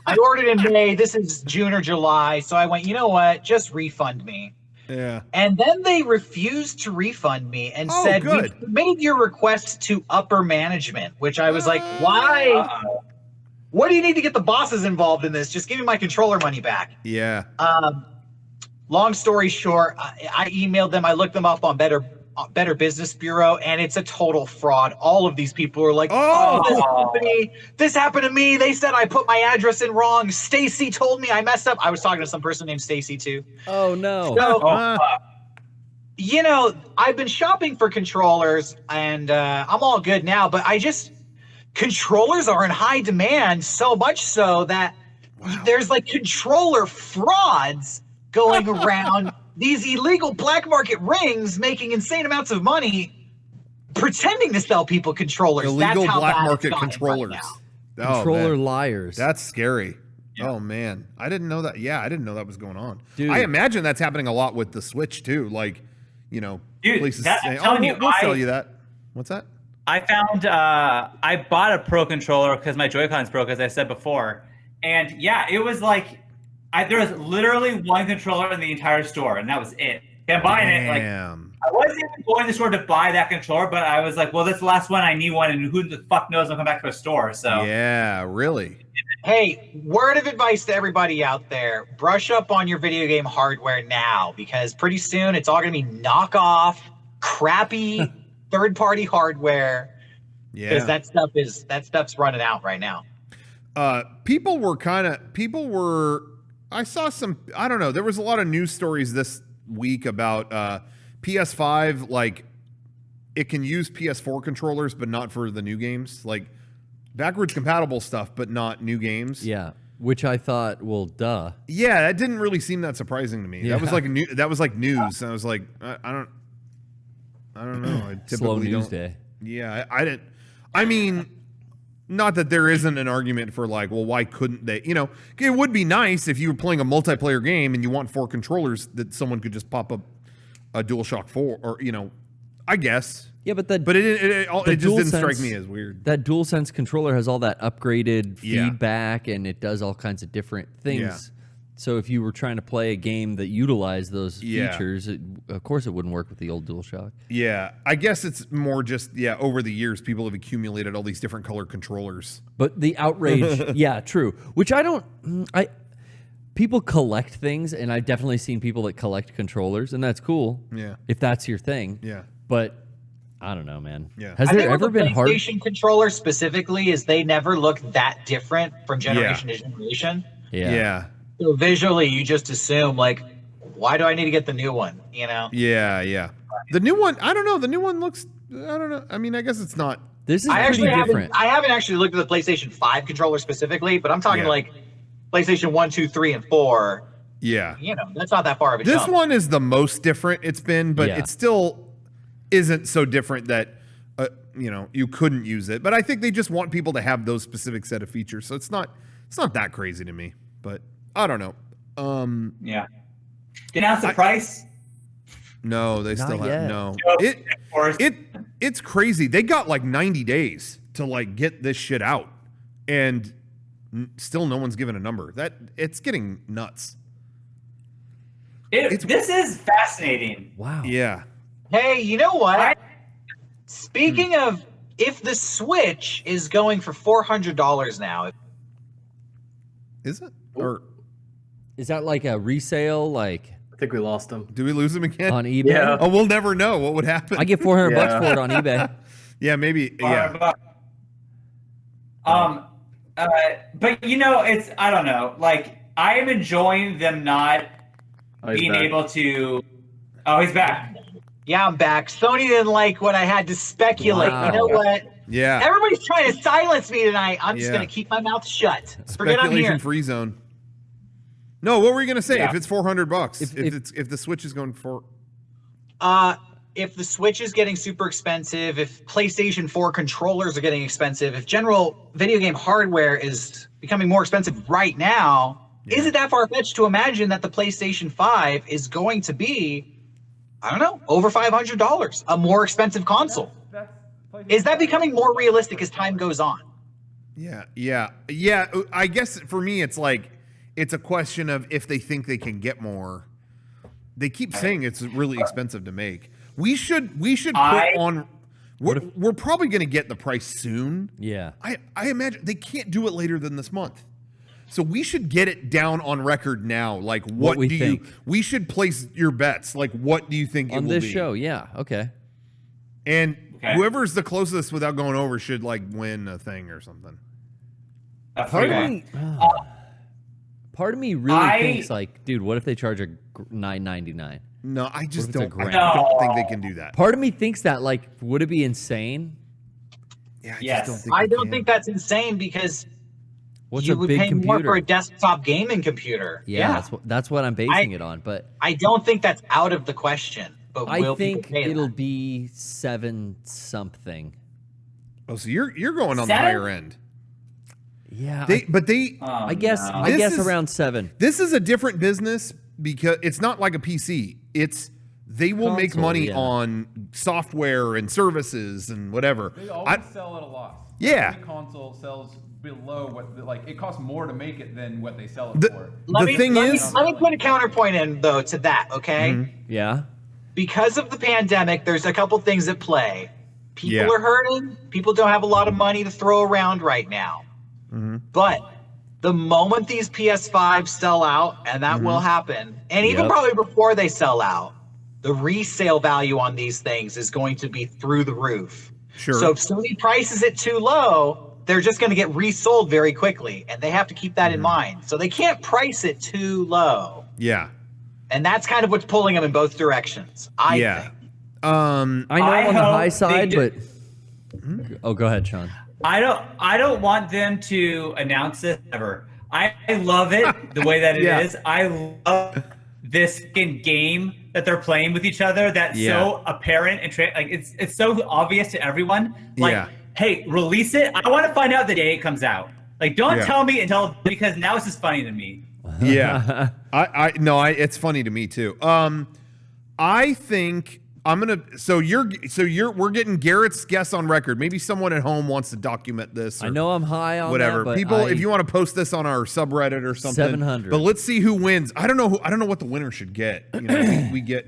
Speaker 1: I ordered in May. This is June or July. So I went, you know what? Just refund me.
Speaker 3: Yeah.
Speaker 1: And then they refused to refund me and said, we submitted your request to upper management, which I was like, why? What do you need to get the bosses involved in this? Just give me my controller money back.
Speaker 3: Yeah.
Speaker 1: Long story short, I emailed them. I looked them up on Better Business Bureau, and it's a total fraud. All of these people are like, this happened to me. They said I put my address in wrong. Stacy told me I messed up. I was talking to some person named Stacy too.
Speaker 2: Oh no.
Speaker 1: So, I've been shopping for controllers, and I'm all good now, but controllers are in high demand, so much so that there's like controller frauds going around. These illegal black market rings making insane amounts of money pretending to sell people controllers.
Speaker 3: Illegal
Speaker 1: That's how
Speaker 3: black
Speaker 1: bad
Speaker 3: market
Speaker 1: it's gotten
Speaker 3: controllers.
Speaker 1: right
Speaker 2: Controller liars.
Speaker 3: That's scary. Yeah. Oh man, I didn't know that. Yeah, I didn't know that was going on.
Speaker 2: Dude.
Speaker 3: I imagine that's happening a lot with the Switch too. Like, places saying, we'll sell you that. What's that?
Speaker 8: I found I bought a Pro controller because my Joy-Cons broke, as I said before, and it was like there was literally one controller in the entire store, and that was it. And buying it, like
Speaker 4: I wasn't even going to store to buy that controller, but I was like, well, that's the last one. I need one, and who the fuck knows? I'll come back to a store. So
Speaker 3: Yeah, really.
Speaker 1: Hey, word of advice to everybody out there: brush up on your video game hardware now, because pretty soon it's all going to be knockoff, crappy third-party hardware. Because
Speaker 3: Yeah.
Speaker 1: that stuff's running out right now.
Speaker 3: People were I saw some, I don't know, there was a lot of news stories this week about PS5, like it can use PS4 controllers, but not for the new games, like backwards compatible stuff, but not new games.
Speaker 2: Yeah, which I thought, well, duh.
Speaker 3: Yeah, that didn't really seem that surprising to me.
Speaker 2: Yeah.
Speaker 3: That was like news. And I was like, I don't know. I typically
Speaker 2: Slow news
Speaker 3: don't.
Speaker 2: day.
Speaker 3: Yeah, I didn't. I mean, not that there isn't an argument for like, well, why couldn't they? You know, it would be nice if you were playing a multiplayer game and you want 4 controllers that someone could just pop up a DualShock 4, or you know, I guess.
Speaker 2: Yeah, but
Speaker 3: it just didn't strike me as weird.
Speaker 2: That DualSense controller has all that upgraded
Speaker 3: Yeah.
Speaker 2: feedback, and it does all kinds of different things.
Speaker 3: Yeah.
Speaker 2: So if you were trying to play a game that utilized those
Speaker 3: Yeah.
Speaker 2: features, of course it wouldn't work with the old DualShock.
Speaker 3: Yeah, I guess it's more just, over the years, people have accumulated all these different color controllers.
Speaker 2: But the outrage, yeah, true. Which people collect things, and I've definitely seen people that collect controllers, and that's cool.
Speaker 3: Yeah.
Speaker 2: If that's your thing.
Speaker 3: Yeah.
Speaker 2: But I don't know, man.
Speaker 3: Yeah.
Speaker 2: Has
Speaker 1: I
Speaker 2: there
Speaker 1: think
Speaker 2: ever
Speaker 1: with the
Speaker 2: been hard?
Speaker 1: PlayStation controller specifically is they never look that different from generation to generation.
Speaker 3: Yeah.
Speaker 1: So visually, you just assume like, why do I need to get the new one? You know?
Speaker 3: Yeah. The new one, I don't know. The new one looks, I don't know. I mean, I guess it's not.
Speaker 2: This is
Speaker 1: I
Speaker 2: pretty
Speaker 1: actually
Speaker 2: different.
Speaker 1: haven't actually looked at the PlayStation 5 controller specifically, but I'm talking
Speaker 3: Yeah.
Speaker 1: like PlayStation 1, 2, 3, and 4.
Speaker 3: Yeah.
Speaker 1: You know, that's not that far of a
Speaker 3: This
Speaker 1: jump.
Speaker 3: one is the most different it's been, but
Speaker 2: Yeah.
Speaker 3: it still isn't so different that, you couldn't use it. But I think they just want people to have those specific set of features. So it's not that crazy to me, but I don't know.
Speaker 4: Yeah. Did announce the price?
Speaker 3: No, they still
Speaker 2: yet.
Speaker 3: have no.
Speaker 4: Of course.
Speaker 3: It's crazy. They got like 90 days to like get this shit out, and still no one's given a number. It's getting nuts.
Speaker 4: This is fascinating.
Speaker 2: Wow.
Speaker 3: Yeah.
Speaker 1: Hey, you know what?
Speaker 4: I-
Speaker 1: Speaking of, if the Switch is going for $400 now,
Speaker 3: Is it? Or
Speaker 2: Is that like a resale, like
Speaker 5: I think we lost him.
Speaker 3: do we lose him again?
Speaker 2: on eBay?
Speaker 5: Yeah.
Speaker 3: Oh, we'll never know what would happen.
Speaker 2: I get $400
Speaker 5: Yeah.
Speaker 2: for it on eBay.
Speaker 3: Yeah, maybe. Yeah.
Speaker 4: But it's, I don't know. Like, I am enjoying them not
Speaker 5: Oh, he's
Speaker 4: being
Speaker 5: back.
Speaker 4: able to. Oh, he's back.
Speaker 1: yeah, I'm back. Sony didn't like what I had to speculate.
Speaker 2: Wow.
Speaker 1: You know what?
Speaker 3: Yeah.
Speaker 1: Everybody's trying to silence me tonight. I'm just
Speaker 3: Yeah.
Speaker 1: going to keep my mouth shut. Forget I'm
Speaker 3: Speculation
Speaker 1: here.
Speaker 3: free zone. No, what were you gonna say?
Speaker 4: Yeah.
Speaker 3: If it's $400,
Speaker 2: If-
Speaker 3: if the Switch is going for,
Speaker 1: If the Switch is getting super expensive, if PlayStation 4 controllers are getting expensive, if general video game hardware is becoming more expensive right now, is it that far-fetched to imagine that the PlayStation 5 is going to be, I don't know, over $500, a more expensive console? Is that becoming more realistic as time goes on?
Speaker 3: yeah. I guess for me, it's like it's a question of if they think they can get more. They keep saying it's really expensive to make. We should put on. We're probably going to get the price soon.
Speaker 2: Yeah.
Speaker 3: I imagine they can't do it later than this month. So we should get it down on record now. Like, what
Speaker 2: we
Speaker 3: do
Speaker 2: think.
Speaker 3: we should place your bets. Like, what do you think it
Speaker 2: On
Speaker 3: will
Speaker 2: this
Speaker 3: be?
Speaker 2: show, yeah. Okay.
Speaker 3: And
Speaker 4: Okay.
Speaker 3: whoever's the closest without going over should like win a thing or something.
Speaker 2: Part of me really
Speaker 4: I-
Speaker 2: thinks like, dude, what if they charge a $9.99?
Speaker 3: No, I just
Speaker 2: if it's a
Speaker 3: don't. I
Speaker 2: grand?
Speaker 3: don't think they can do that.
Speaker 2: Part of me thinks that, like, would it be insane?
Speaker 3: Yeah, I
Speaker 4: Yes.
Speaker 3: just don't think
Speaker 1: I
Speaker 3: they
Speaker 1: don't
Speaker 3: can.
Speaker 1: think that's insane because
Speaker 2: What's
Speaker 1: you
Speaker 2: a
Speaker 1: would
Speaker 2: big
Speaker 1: pay
Speaker 2: computer?
Speaker 1: more for a desktop gaming computer.
Speaker 2: Yeah, that's what I'm basing it on. But
Speaker 1: I don't think that's out of the question. But
Speaker 2: I
Speaker 1: will
Speaker 2: think
Speaker 1: people pay
Speaker 2: it'll
Speaker 1: that?
Speaker 2: be 7 something.
Speaker 3: Oh, so you're going on the
Speaker 4: 7?
Speaker 3: higher end.
Speaker 2: Yeah, I guess
Speaker 4: no.
Speaker 2: I
Speaker 3: This
Speaker 2: guess
Speaker 3: is-
Speaker 2: around 7.
Speaker 3: This is a different business because it's not like a PC. They will make
Speaker 2: Console,
Speaker 3: money
Speaker 2: yeah.
Speaker 3: on software and services and whatever.
Speaker 9: They always
Speaker 3: I-
Speaker 9: sell at a loss.
Speaker 3: Yeah.
Speaker 9: Every console sells below what it costs more to make it than what they sell it
Speaker 3: The-
Speaker 9: for.
Speaker 3: The thing is,
Speaker 1: let me put a counterpoint in though to that. Okay,
Speaker 2: Yeah.
Speaker 1: because of the pandemic, there's a couple things at play. People
Speaker 3: Yeah.
Speaker 1: are hurting. People don't have a lot of money to throw around right now. But the moment these PS5s sell out, and that will happen, and even
Speaker 2: Yep.
Speaker 1: probably before they sell out, the resale value on these things is going to be through the roof.
Speaker 3: Sure.
Speaker 1: So if Sony prices it too low, they're just going to get resold very quickly, and they have to keep that in mind. So they can't price it too low.
Speaker 3: Yeah.
Speaker 1: And that's kind of what's pulling them in both directions, I think.
Speaker 2: I know
Speaker 8: I
Speaker 2: I'm on the
Speaker 8: hope
Speaker 2: high
Speaker 8: they
Speaker 2: side,
Speaker 8: do-
Speaker 2: but oh, go ahead, Shawn.
Speaker 8: I don't want them to announce this ever. I love it the way that it is.
Speaker 3: Yeah.
Speaker 8: I love this game that they're playing with each other. That's so apparent and like it's so obvious to everyone. Like, hey, release it. I want to find out the day it comes out. Like, don't tell me until, because now it's just funny to me.
Speaker 3: Yeah. It's funny to me too. I think we're getting Garrett's guess on record. Maybe someone at home wants to document this.
Speaker 2: I know I'm high on
Speaker 3: whatever.
Speaker 2: that, but
Speaker 3: People, if you want to post this on our subreddit or something.
Speaker 2: 700.
Speaker 3: But let's see who wins. I don't know what the winner should get. You know, we get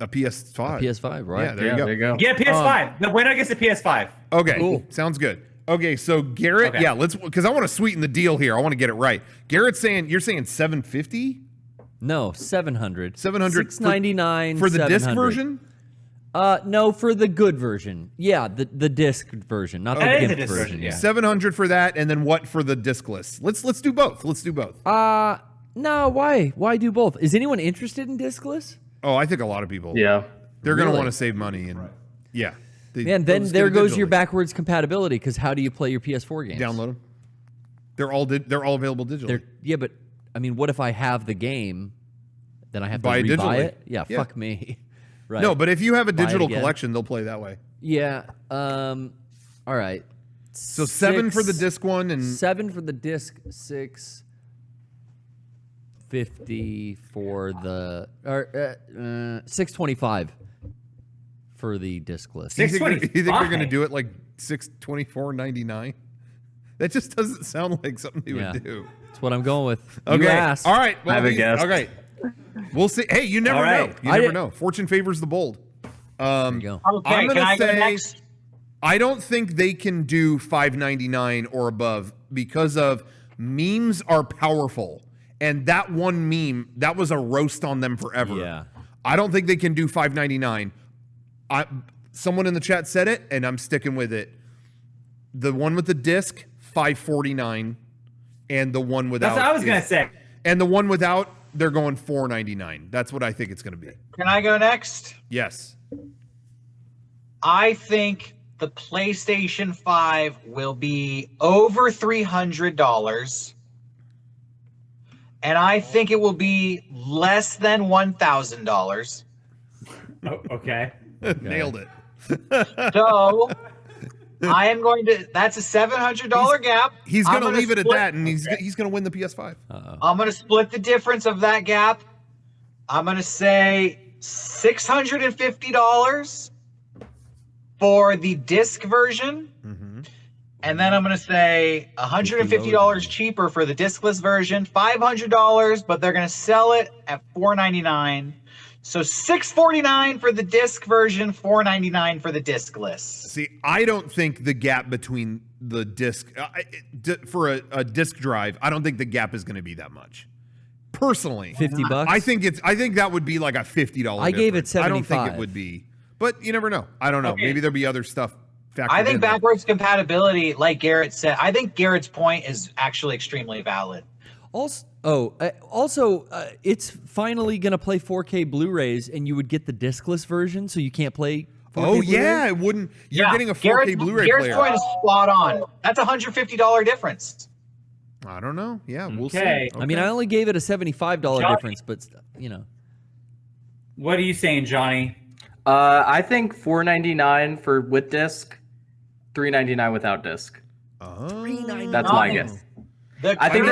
Speaker 3: a PS5.
Speaker 2: PS5, right?
Speaker 3: Yeah, there you go.
Speaker 8: Get a PS5. The winner gets a PS5.
Speaker 3: Okay,
Speaker 2: Cool.
Speaker 3: Sounds good. Okay, so Garrett,
Speaker 8: Okay.
Speaker 3: let's, because I want to sweeten the deal here. I want to get it right. Garrett's you're saying 750?
Speaker 2: No, 700.
Speaker 3: 700
Speaker 2: $699
Speaker 3: for the disc
Speaker 2: 700.
Speaker 3: version?
Speaker 2: No, for the good version. Yeah, the disc version, not the
Speaker 8: That is a
Speaker 2: GIMP
Speaker 8: disc
Speaker 2: version.
Speaker 8: version,
Speaker 2: Yeah.
Speaker 3: 700 for that, and then what for the discless? Let's do both. Let's do both.
Speaker 2: No, why? Why do both? Is anyone interested in discless?
Speaker 3: Oh, I think a lot of people.
Speaker 5: Yeah.
Speaker 3: They're going to
Speaker 2: Really?
Speaker 3: want to save money, and yeah.
Speaker 2: Man, then there goes your backwards compatibility, because how do you play your PS4 games?
Speaker 3: Download them. They're all available digitally.
Speaker 2: Yeah, but I mean, what if I have the game, then I have to
Speaker 3: Buy it
Speaker 2: rebuy
Speaker 3: digitally.
Speaker 2: it? Yeah,
Speaker 3: Yeah.
Speaker 2: fuck me. Right.
Speaker 3: No, but if you have a
Speaker 2: Buy it
Speaker 3: digital
Speaker 2: again.
Speaker 3: collection, they'll play that way.
Speaker 2: Yeah. All right.
Speaker 3: So 7 for the disc one, and
Speaker 2: 7 for the disc, 650 for the, or 625 for the discless.
Speaker 3: you think they're going to
Speaker 8: 625?
Speaker 3: do it like $624.99? That just doesn't sound like something they
Speaker 2: Yeah.
Speaker 3: would do.
Speaker 2: That's what I'm going with.
Speaker 3: Okay.
Speaker 2: You asked.
Speaker 3: All right. Well,
Speaker 5: I have a guess.
Speaker 3: Okay. We'll see. Hey, you never
Speaker 8: All
Speaker 3: know.
Speaker 8: right.
Speaker 3: You
Speaker 2: I
Speaker 3: never
Speaker 2: didn't-
Speaker 3: know. Fortune favors the bold.
Speaker 2: There you go.
Speaker 1: Okay,
Speaker 3: I'm
Speaker 1: can
Speaker 3: gonna
Speaker 1: I go
Speaker 3: say-
Speaker 1: next?
Speaker 3: I don't think they can do $5.99 or above because of memes are powerful. And that one meme, that was a roast on them forever.
Speaker 2: Yeah.
Speaker 3: I don't think they can do $5.99. Someone in the chat said it, and I'm sticking with it. The one with the disc, $5.49, and the one without.
Speaker 8: That's what I was
Speaker 3: is-
Speaker 8: gonna say.
Speaker 3: And the one without, they're going $4.99. That's what I think it's going to be.
Speaker 1: Can I go next?
Speaker 3: Yes.
Speaker 1: I think the PlayStation 5 will be over $300. And I think it will be less than $1,000.
Speaker 8: Oh, okay.
Speaker 3: Nailed it.
Speaker 1: So I am going to, that's a $700 gap.
Speaker 3: He's
Speaker 1: I'm
Speaker 3: going to
Speaker 1: gonna
Speaker 3: leave it at
Speaker 1: split-
Speaker 3: that, and he's going to win the PS5.
Speaker 1: I'm going to split the difference of that gap. I'm going to say $650 for the disc version. And then I'm going to say $150 cheaper for the discless version, $500, but they're going to sell it at $499. So $649 for the disc version, $499 for the discless.
Speaker 3: See, I don't think the gap between the disc for a disc drive, I don't think the gap is going to be that much. Personally,
Speaker 2: $50.
Speaker 3: I think that would be like a $50.
Speaker 2: I gave it
Speaker 3: difference. I don't think it
Speaker 2: $75.
Speaker 3: would be, but you never know. I don't know.
Speaker 1: Okay.
Speaker 3: Maybe there'll be other stuff factored
Speaker 1: I
Speaker 3: in
Speaker 1: think
Speaker 3: there.
Speaker 1: backwards compatibility, like Garrett said, I think Garrett's point is actually extremely valid.
Speaker 2: Also, it's finally going to play 4K Blu-rays, and you would get the discless version, so you can't play 4K
Speaker 3: Oh
Speaker 2: Blu-rays?
Speaker 3: yeah, it wouldn't. You're getting a 4K Blu-ray
Speaker 1: Garrett's
Speaker 3: player.
Speaker 1: point is spot on. That's a $150 difference.
Speaker 3: I don't know. Yeah, we'll
Speaker 8: Okay.
Speaker 3: see.
Speaker 2: I mean, I only gave it a $75
Speaker 8: Johnny.
Speaker 2: difference, but, you know.
Speaker 8: What are you saying, Johnny?
Speaker 5: I think $4.99 for with disc, $3.99 without disc. That's my guess. I think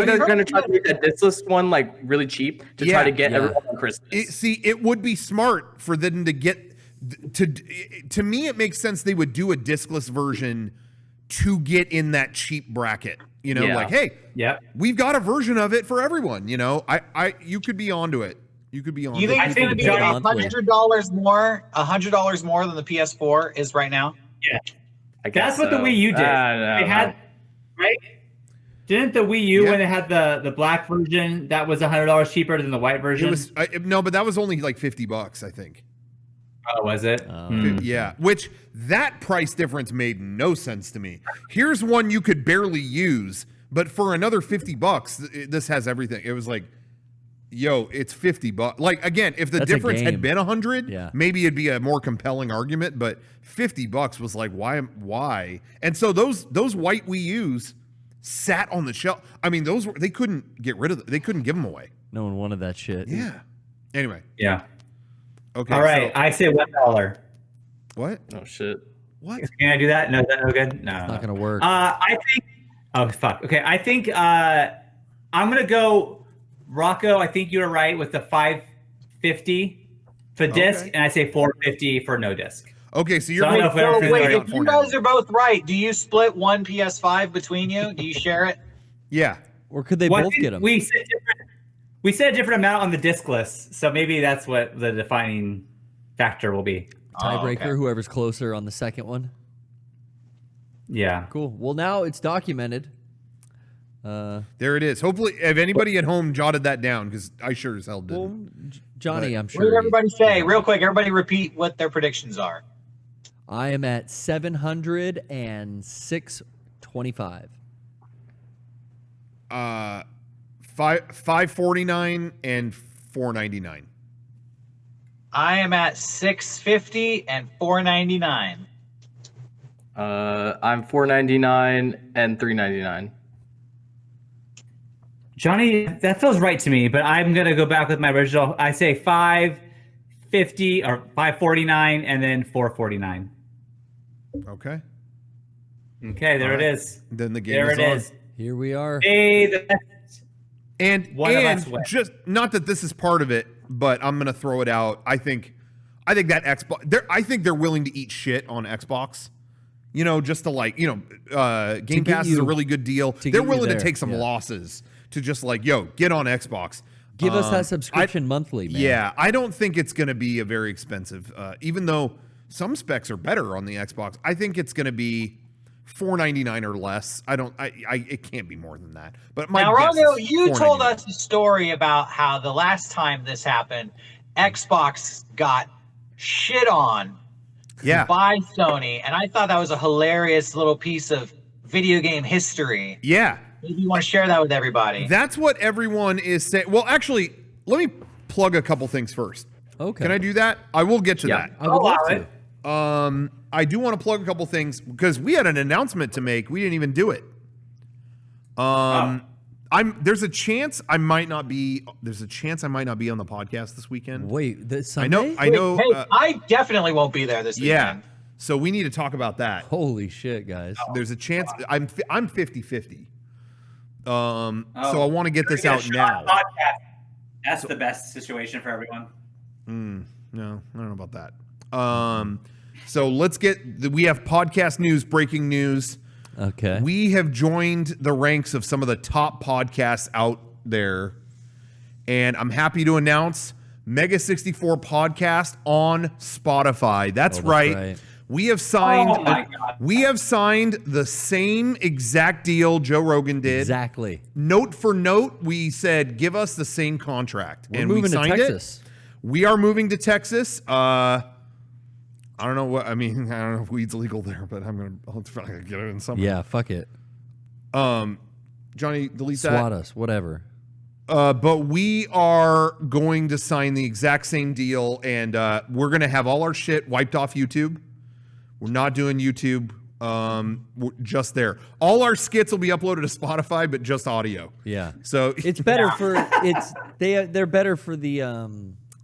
Speaker 5: they're gonna try to make that discless one like really cheap to try to get everyone on Christmas.
Speaker 3: It would be smart for them to get to me. It makes sense they would do a discless version to get in that cheap bracket. You know,
Speaker 5: Yeah.
Speaker 3: like, hey,
Speaker 8: Yep.
Speaker 3: we've got a version of it for everyone. You know, you could be onto it. You could be on.
Speaker 1: You think
Speaker 8: I
Speaker 1: it's
Speaker 8: think
Speaker 1: going to be
Speaker 2: monthly.
Speaker 1: $100 more? $100 more than the PS4 is right now?
Speaker 8: Yeah.
Speaker 5: I guess
Speaker 8: That's what the Wii U did. It had, right? Didn't the Wii U, when it had the black version, that was $100 cheaper than the white version?
Speaker 3: It was no, but that was only like $50, I think.
Speaker 8: Oh, was it?
Speaker 3: Yeah, which that price difference made no sense to me. Here's one you could barely use, but for another $50, this has everything. It was like, yo, it's $50. Like again, if the
Speaker 2: That's a
Speaker 3: difference had
Speaker 2: game.
Speaker 3: been 100,
Speaker 2: Yeah.
Speaker 3: maybe it'd be a more compelling argument. But $50 was like, why? And so those white Wii U's sat on the shelf. I mean, they couldn't get rid of them. They couldn't give them away.
Speaker 2: No one wanted that shit.
Speaker 3: Yeah. Anyway.
Speaker 8: Yeah.
Speaker 3: Okay.
Speaker 8: All right.
Speaker 3: so-
Speaker 8: I say $1.
Speaker 3: what?
Speaker 5: Oh shit.
Speaker 3: What?
Speaker 8: Can I do that? No, is that no good? No.
Speaker 2: It's not gonna work.
Speaker 8: I think. Oh fuck. Okay. I think I'm gonna go Rocco. I think you were right with the $550 for disc, and I say $450 for no disc.
Speaker 3: Okay, so you're
Speaker 8: So I don't know if we
Speaker 1: So
Speaker 8: ever figured
Speaker 1: wait,
Speaker 8: it out
Speaker 1: if you guys are both right, do you split one PS5 between you? Do you share it?
Speaker 3: Yeah.
Speaker 2: Or could they
Speaker 8: Well, I
Speaker 2: both
Speaker 8: think
Speaker 2: get them?
Speaker 8: We said a different amount on the disc list, so maybe that's what the defining factor will be.
Speaker 2: Tiebreaker,
Speaker 1: okay.
Speaker 2: whoever's closer on the second one.
Speaker 8: Yeah.
Speaker 2: Cool. Well, now it's documented.
Speaker 3: There it is. Hopefully, if anybody at home jotted that down, because I sure as hell didn't.
Speaker 2: Well, Johnny, I'm
Speaker 1: What
Speaker 2: sure.
Speaker 1: did everybody say? Real quick, everybody repeat what their predictions are.
Speaker 2: I am at 706.25.
Speaker 3: 549 and 499.
Speaker 1: I am at 650 and 499.
Speaker 5: I'm $4.99 and $3.99.
Speaker 8: Johnny, that feels right to me, but I'm gonna go back with my original. I say $550 or $549 and then $449.
Speaker 3: Okay.
Speaker 8: Okay, there
Speaker 3: All
Speaker 8: it
Speaker 3: right.
Speaker 8: is.
Speaker 3: Then the game
Speaker 8: There
Speaker 3: is
Speaker 8: it
Speaker 3: on.
Speaker 8: is.
Speaker 2: Here we are.
Speaker 8: Hey, the
Speaker 3: And
Speaker 8: One of us wins.
Speaker 3: just not that this is part of it, but I'm gonna throw it out. I think that Xbox. I think they're willing to eat shit on Xbox. You know, just to like, you know, Game
Speaker 2: get
Speaker 3: Pass is a
Speaker 2: you-
Speaker 3: really good deal.
Speaker 2: to
Speaker 3: They're
Speaker 2: get you
Speaker 3: willing to
Speaker 2: there,
Speaker 3: take some
Speaker 2: yeah.
Speaker 3: losses to just like, yo, get on Xbox.
Speaker 2: Give us
Speaker 3: Um,
Speaker 2: that subscription monthly, man.
Speaker 3: Yeah, I don't think it's going to be a very expensive. Even though some specs are better on the Xbox, I think it's going to be $4.99 or less. It can't be more than that. But my
Speaker 1: Now,
Speaker 3: guess
Speaker 1: Rongo,
Speaker 3: is
Speaker 1: you told
Speaker 3: $4.99.
Speaker 1: us a story about how the last time this happened, Xbox got shit on
Speaker 3: Yeah,
Speaker 1: by Sony, and I thought that was a hilarious little piece of video game history.
Speaker 3: yeah.
Speaker 1: Maybe you want to share that with everybody.
Speaker 3: That's what everyone is saying. Well, actually, let me plug a couple things first.
Speaker 2: Okay.
Speaker 3: Can I do that? I will get to
Speaker 5: Yeah.
Speaker 3: that.
Speaker 2: I would love
Speaker 8: allow
Speaker 2: to.
Speaker 3: I do want to plug a couple things because we had an announcement to make. We didn't even do it. There's a chance I might not be on the podcast this weekend.
Speaker 2: Wait, this
Speaker 3: I
Speaker 2: Sunday?
Speaker 3: know.
Speaker 1: Hey, I definitely won't be there this
Speaker 3: Yeah.
Speaker 1: weekend.
Speaker 3: So we need to talk about that.
Speaker 2: Holy shit, guys.
Speaker 3: There's a chance I'm 50-50. So I want to get this out now.
Speaker 4: Podcast. That's the best situation for everyone.
Speaker 3: No, I don't know about that. So we have podcast news, breaking news.
Speaker 2: Okay.
Speaker 3: We have joined the ranks of some of the top podcasts out there. And I'm happy to announce Mega64 podcast on Spotify. That's right. We have signed
Speaker 4: Oh my God.
Speaker 3: we have signed the same exact deal Joe Rogan did.
Speaker 2: Exactly.
Speaker 3: Note for note, we said give us the same contract.
Speaker 2: We're
Speaker 3: and
Speaker 2: moving
Speaker 3: we
Speaker 2: to
Speaker 3: signed
Speaker 2: Texas.
Speaker 3: it. We are moving to Texas. I don't know what I mean. I don't know if weed's legal there, but I'll try to get it in somewhere.
Speaker 2: Yeah, fuck it.
Speaker 3: Johnny, delete
Speaker 2: Swat
Speaker 3: that.
Speaker 2: us, whatever.
Speaker 3: But we are going to sign the exact same deal, and we're going to have all our shit wiped off YouTube. We're not doing YouTube. We're just there. All our skits will be uploaded to Spotify, but just audio.
Speaker 2: Yeah.
Speaker 3: So
Speaker 2: It's better for they're better for the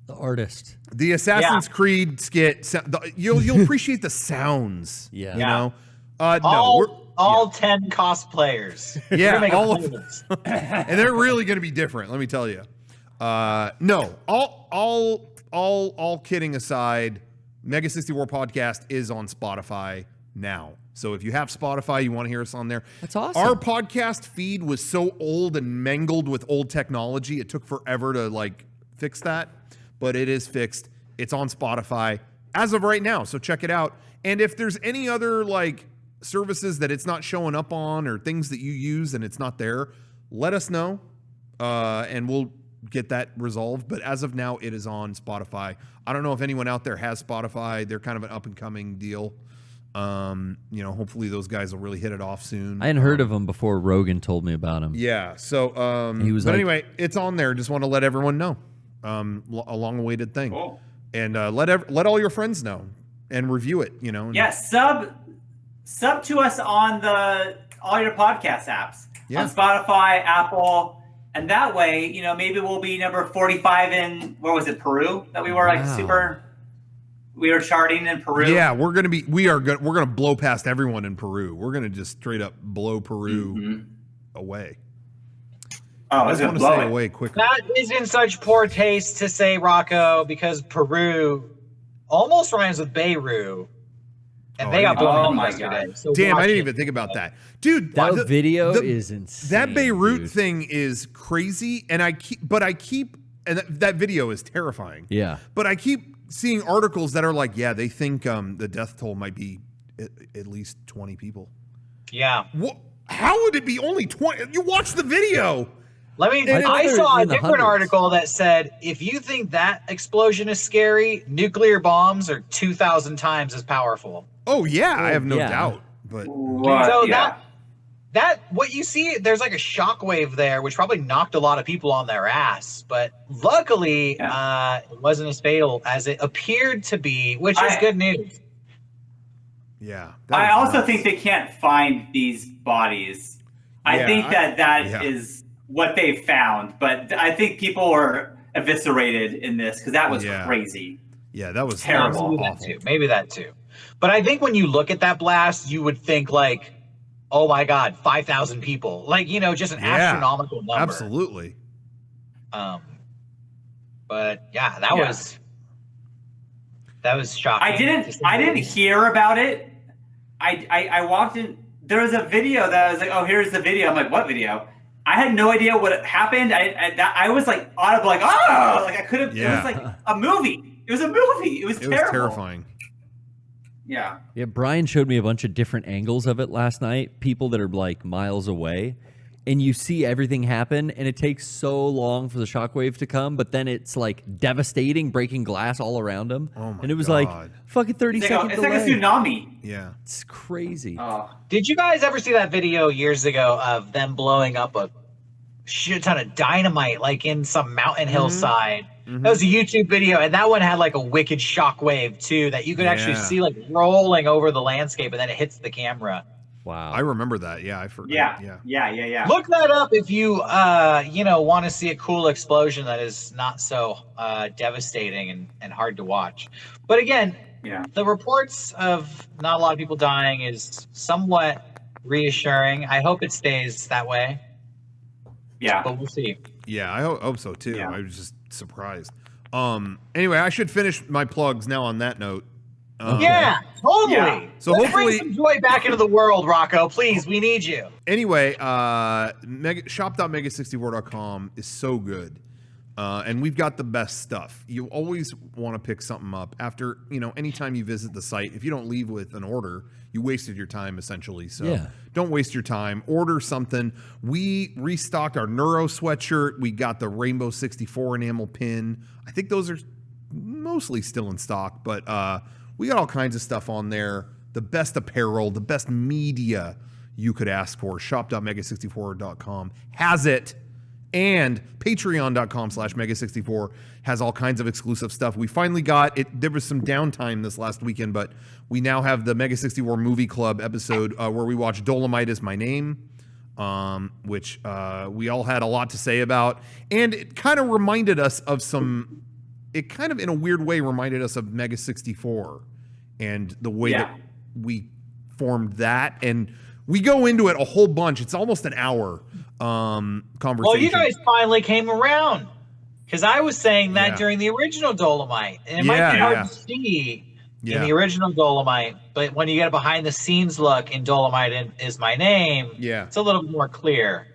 Speaker 2: artist.
Speaker 3: the Assassin's Creed skit, you'll appreciate the sounds.
Speaker 2: Yeah.
Speaker 3: You
Speaker 2: Yeah.
Speaker 3: know.
Speaker 1: All 10 cosplayers.
Speaker 3: Yeah,
Speaker 1: We're gonna make a
Speaker 3: all of
Speaker 1: playlist.
Speaker 3: and they're really going to be different. Let me tell you. No, all kidding aside, Mega64 podcast is on Spotify now. So if you have Spotify, you want to hear us on there.
Speaker 2: That's awesome.
Speaker 3: Our podcast feed was so old and mangled with old technology, it took forever to like fix that, but it is fixed. It's on Spotify as of right now, so check it out. And if there's any other like services that it's not showing up on or things that you use and it's not there, let us know, and we'll get that resolved. But as of now, it is on Spotify. I don't know if anyone out there has Spotify. They're kind of an up and coming deal. Hopefully those guys will really hit it off soon.
Speaker 2: I hadn't heard of him before Rogan told me about him.
Speaker 3: Yeah. So,
Speaker 2: he was
Speaker 3: anyway, it's on there. Just want to let everyone know. A long-awaited thing.
Speaker 4: Cool.
Speaker 3: And let all your friends know and review it.
Speaker 4: Yeah. Sub to us on all your podcast apps on Spotify, Apple. And that way, maybe we'll be number 45 in, what was it, Peru? That we were we were charting in Peru.
Speaker 3: Yeah, we're gonna blow past everyone in Peru. We're gonna just straight up blow Peru away.
Speaker 4: Oh, I just want to say
Speaker 3: away quickly.
Speaker 1: That is in such poor taste to say, Rocco, because Peru almost rhymes with Beirut. And they got blown up yesterday. So
Speaker 3: damn, I didn't even think about that. Dude,
Speaker 2: that video is insane.
Speaker 3: That Beirut thing is crazy, and that video is terrifying.
Speaker 2: Yeah.
Speaker 3: But I keep seeing articles that are like, yeah, they think the death toll might be at least 20 people.
Speaker 1: Yeah.
Speaker 3: How would it be only 20? You watch the video.
Speaker 1: I saw a different article that said, if you think that explosion is scary, nuclear bombs are 2,000 times as powerful.
Speaker 3: Oh yeah, I have no doubt. But
Speaker 1: that what you see, there's like a shockwave there, which probably knocked a lot of people on their ass. But luckily, it wasn't as fatal as it appeared to be, which is good news.
Speaker 3: Yeah.
Speaker 4: I also think they can't find these bodies. I think that is what they found, but I think people were eviscerated in this because that was crazy.
Speaker 3: Yeah, that was
Speaker 4: terrible.
Speaker 1: Maybe that too. But I think when you look at that blast, you would think like, oh my God, 5,000 people. Like, just an astronomical number.
Speaker 3: Absolutely.
Speaker 1: But yeah, that was shocking.
Speaker 4: I didn't hear about it. I walked in. There was a video that I was like, oh, here's the video. I'm like, what video? I had no idea what happened. I was like audible, like, oh, like I could have.
Speaker 3: Yeah.
Speaker 4: It was like a movie. It was a movie. It was terrible.
Speaker 3: It was terrifying.
Speaker 4: Yeah.
Speaker 2: Yeah, Brian showed me a bunch of different angles of it last night. People that are like miles away, and you see everything happen, and it takes so long for the shockwave to come, but then it's like devastating, breaking glass all around them.
Speaker 3: Oh my
Speaker 2: and it was
Speaker 3: God.
Speaker 2: like fucking 30 seconds.
Speaker 4: It's like a tsunami.
Speaker 3: Yeah.
Speaker 2: It's crazy.
Speaker 1: Did you guys ever see that video years ago of them blowing up a shit ton of dynamite like in some mountain hillside? That was a YouTube video, and that one had like a wicked shockwave too that you could actually see like rolling over the landscape, and then it hits the camera.
Speaker 2: Wow.
Speaker 3: I remember that. Yeah, I forgot.
Speaker 4: Yeah.
Speaker 1: Look that up if you want to see a cool explosion that is not so devastating and hard to watch. But again, the reports of not a lot of people dying is somewhat reassuring. I hope it stays that way.
Speaker 4: Yeah.
Speaker 1: But we'll see.
Speaker 3: Yeah, I hope so too. I was just surprised. Anyway, I should finish my plugs now on that note.
Speaker 1: Yeah, totally.
Speaker 3: Yeah. So
Speaker 1: Let's
Speaker 3: hopefully
Speaker 1: bring some joy back into the world, Rocco. Please, we need you.
Speaker 3: Anyway, shop.mega64.com is so good. And we've got the best stuff. You always want to pick something up after, anytime you visit the site. If you don't leave with an order, you wasted your time essentially. So don't waste your time. Order something. We restocked our Neuro sweatshirt. We got the Rainbow 64 enamel pin. I think those are mostly still in stock, but we got all kinds of stuff on there. The best apparel, the best media you could ask for. Shop.mega64.com has it. And patreon.com/mega64 has all kinds of exclusive stuff. We finally got it. There was some downtime this last weekend, but we now have the Mega 64 Movie Club episode where we watched Dolomite Is My Name, which we all had a lot to say about. And it kind of reminded us of it kind of in a weird way reminded us of Mega 64 and the way that we formed that. And we go into it a whole bunch. It's almost an hour conversation.
Speaker 1: Well, you guys finally came around, because I was saying that during the original Dolomite, and it might be hard to see in the original Dolomite, but when you get a behind the scenes look in Dolomite Is My Name, it's a little bit more clear.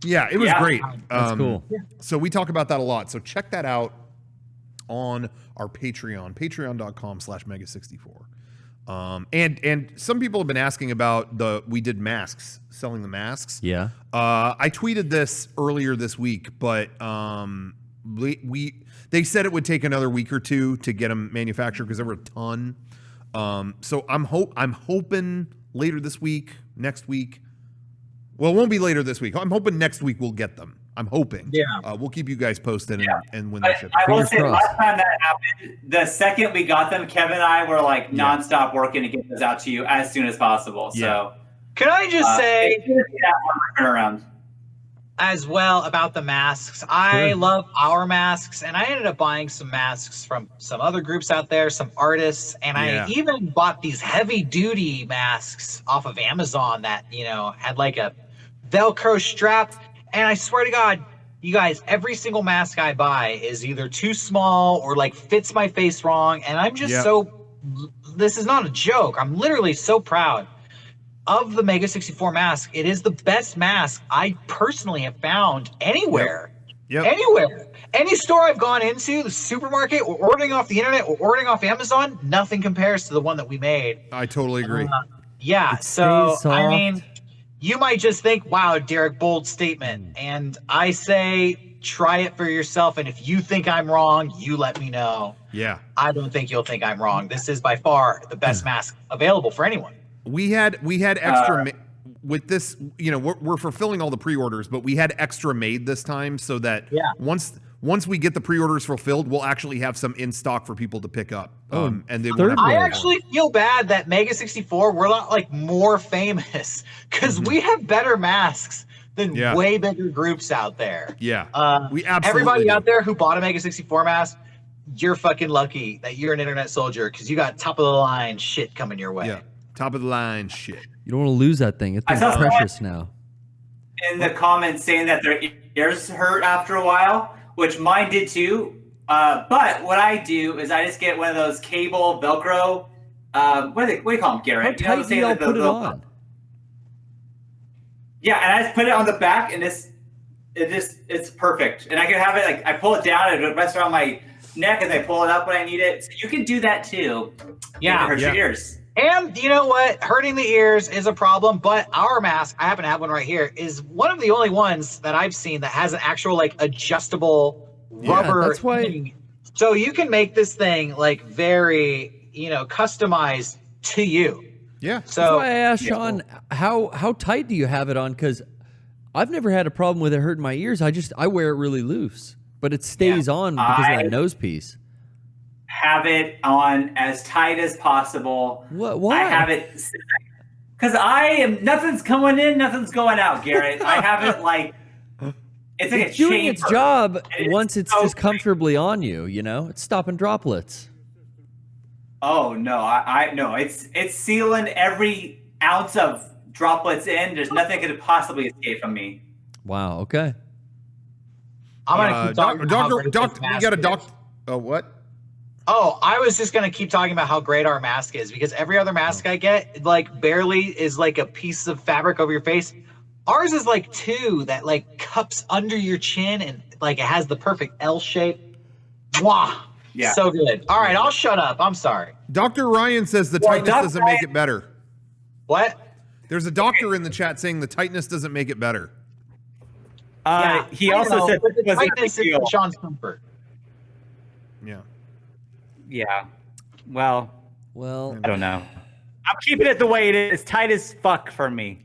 Speaker 3: Yeah, it was great.
Speaker 2: That's cool.
Speaker 3: So we talk about that a lot. So check that out on our Patreon, patreon.com/mega64. And some people have been asking about we did masks, selling the masks.
Speaker 2: Yeah.
Speaker 3: I tweeted this earlier this week, but they said it would take another week or two to get them manufactured because there were a ton. So I'm hoping later this week, next week. Well, it won't be later this week. I'm hoping next week we'll get them. I'm hoping.
Speaker 1: Yeah.
Speaker 3: We'll keep you guys posted and when they ship.
Speaker 4: I will say,
Speaker 2: crossed.
Speaker 4: last time that happened, the second we got them, Kevin and I were like nonstop working to get those out to you as soon as possible. So,
Speaker 1: can I just say
Speaker 4: around
Speaker 1: as well about the masks? I love our masks, and I ended up buying some masks from some other groups out there, some artists, and I even bought these heavy-duty masks off of Amazon that had like a Velcro strap. And I swear to God, you guys, every single mask I buy is either too small or like fits my face wrong. And I'm just this is not a joke. I'm literally so proud of the Mega64 mask. It is the best mask I personally have found anywhere. Anywhere. Any store I've gone into, the supermarket, or ordering off the internet, or ordering off Amazon, nothing compares to the one that we made.
Speaker 3: I totally agree.
Speaker 1: So, I mean, you might just think, wow, Derek, bold statement. And I say, try it for yourself. And if you think I'm wrong, you let me know.
Speaker 3: Yeah.
Speaker 1: I don't think you'll think I'm wrong. This is by far the best mask available for anyone.
Speaker 3: We had extra with this, we're fulfilling all the pre-orders, but we had extra made this time so that once we get the pre-orders fulfilled, we'll actually have some in stock for people to pick up. And they
Speaker 1: I actually feel bad that Mega64, we're not like more famous because we have better masks than way bigger groups out there.
Speaker 3: Yeah. We absolutely
Speaker 1: everybody out there who bought a Mega64 mask, you're fucking lucky that you're an internet soldier because you got top of the line shit coming your way.
Speaker 3: Yeah. Top of the line shit.
Speaker 2: You don't want to lose that thing. It's precious now.
Speaker 4: In the comments saying that their ears hurt after a while, which mine did too. But what I do is I just get one of those cable Velcro. What do you call them, Garrett?
Speaker 2: How tight do y'all put it on?
Speaker 4: Yeah, and I just put it on the back, and it's perfect. And I can have it like I pull it down and it rests around my neck, and I pull it up when I need it. So you can do that too.
Speaker 1: Yeah,
Speaker 4: it hurts your ears.
Speaker 1: And you know what? Hurting the ears is a problem, but our mask, I happen to have one right here, is one of the only ones that I've seen that has an actual like adjustable rubber
Speaker 2: that's why
Speaker 1: thing. So you can make this thing like very, customized to you.
Speaker 3: Yeah.
Speaker 1: So
Speaker 2: that's why I asked Shawn, how tight do you have it on? Because I've never had a problem with it hurting my ears. I wear it really loose, but it stays on because of that nose piece.
Speaker 4: Have it on as tight as possible.
Speaker 2: What? Why?
Speaker 4: I have it because nothing's coming in, nothing's going out, Garrett. I have it like it's like
Speaker 2: it's doing its job once it's
Speaker 4: so
Speaker 2: just comfortably on you. It's stopping droplets.
Speaker 4: Oh no, I no, it's sealing every ounce of droplets in. There's nothing that could possibly escape from me.
Speaker 2: Wow. Okay.
Speaker 1: I'm gonna keep talking.
Speaker 3: Doctor, you got a doctor. Oh, what?
Speaker 1: Oh, I was just gonna keep talking about how great our mask is because every other mask I get, like, barely is like a piece of fabric over your face. Ours is like two that like cups under your chin and like it has the perfect L shape. Wow. Yeah. So good. All right, I'll shut up. I'm sorry.
Speaker 3: Dr. Ryan says the tightness doesn't make it better.
Speaker 1: What?
Speaker 3: There's a doctor in the chat saying the tightness doesn't make it better.
Speaker 4: He also said
Speaker 1: the tightness is for Shawn's comfort.
Speaker 3: Yeah.
Speaker 8: Yeah. Well,
Speaker 2: I
Speaker 8: don't know. I'm keeping it the way it is. Tight as fuck for me.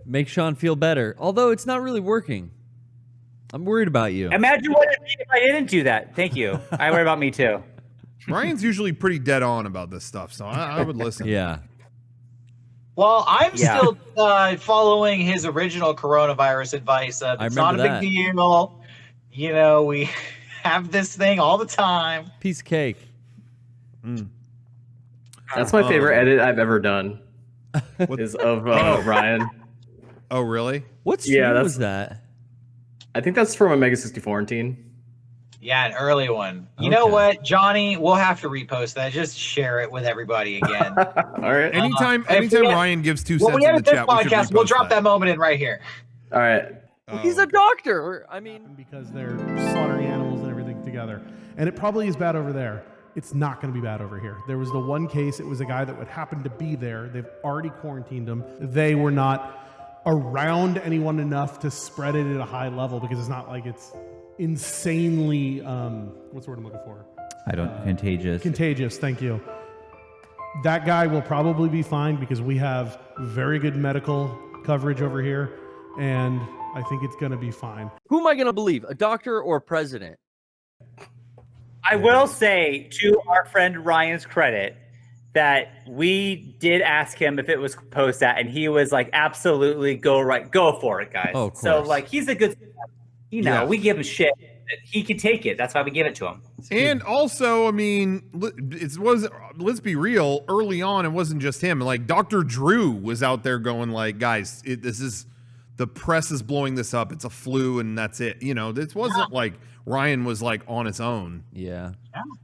Speaker 2: Make Shawn feel better. Although it's not really working. I'm worried about you.
Speaker 8: Imagine what it'd be if I didn't do that. Thank you. I worry about me too.
Speaker 3: Ryan's usually pretty dead on about this stuff, so I would listen.
Speaker 2: Yeah.
Speaker 1: Well, I'm still following his original coronavirus advice of it's not a big deal. We have this thing all the time.
Speaker 2: Piece of cake.
Speaker 5: That's my favorite edit I've ever done. Is of Ryan.
Speaker 3: Oh, really?
Speaker 2: What stream was that?
Speaker 5: I think that's from a Mega64antine.
Speaker 1: Yeah, an early one. You know what, Johnny? We'll have to repost that. Just share it with everybody again.
Speaker 5: All right.
Speaker 3: Anytime Ryan gives 2 cents
Speaker 1: we
Speaker 3: in the
Speaker 1: edit this
Speaker 3: chat,
Speaker 1: podcast, we'll drop that moment in right here.
Speaker 5: All right.
Speaker 2: Well, he's a doctor. I mean,
Speaker 10: because they're slaughtering animals and everything together. And it probably is bad over there. It's not going to be bad over here. There was the one case, it was a guy that would happen to be there. They've already quarantined him. They were not around anyone enough to spread it at a high level because it's not like it's insanely, what's the word I'm looking for?
Speaker 2: Contagious.
Speaker 10: Contagious, thank you. That guy will probably be fine because we have very good medical coverage over here, and I think it's going to be fine.
Speaker 2: Who am I going to believe, a doctor or a president?
Speaker 8: I will say, to our friend Ryan's credit, that we did ask him if it was post-at, and he was like, absolutely, go for it, guys.
Speaker 2: Oh, of course.
Speaker 8: So, like, he's a good, we give him shit. He can take it. That's why we give it to him.
Speaker 3: And also, I mean, let's be real. Early on, it wasn't just him. Like Dr. Drew was out there going, like, guys, the press is blowing this up. It's a flu, and that's it. You know, this wasn't like Ryan was like on his own.
Speaker 2: Yeah.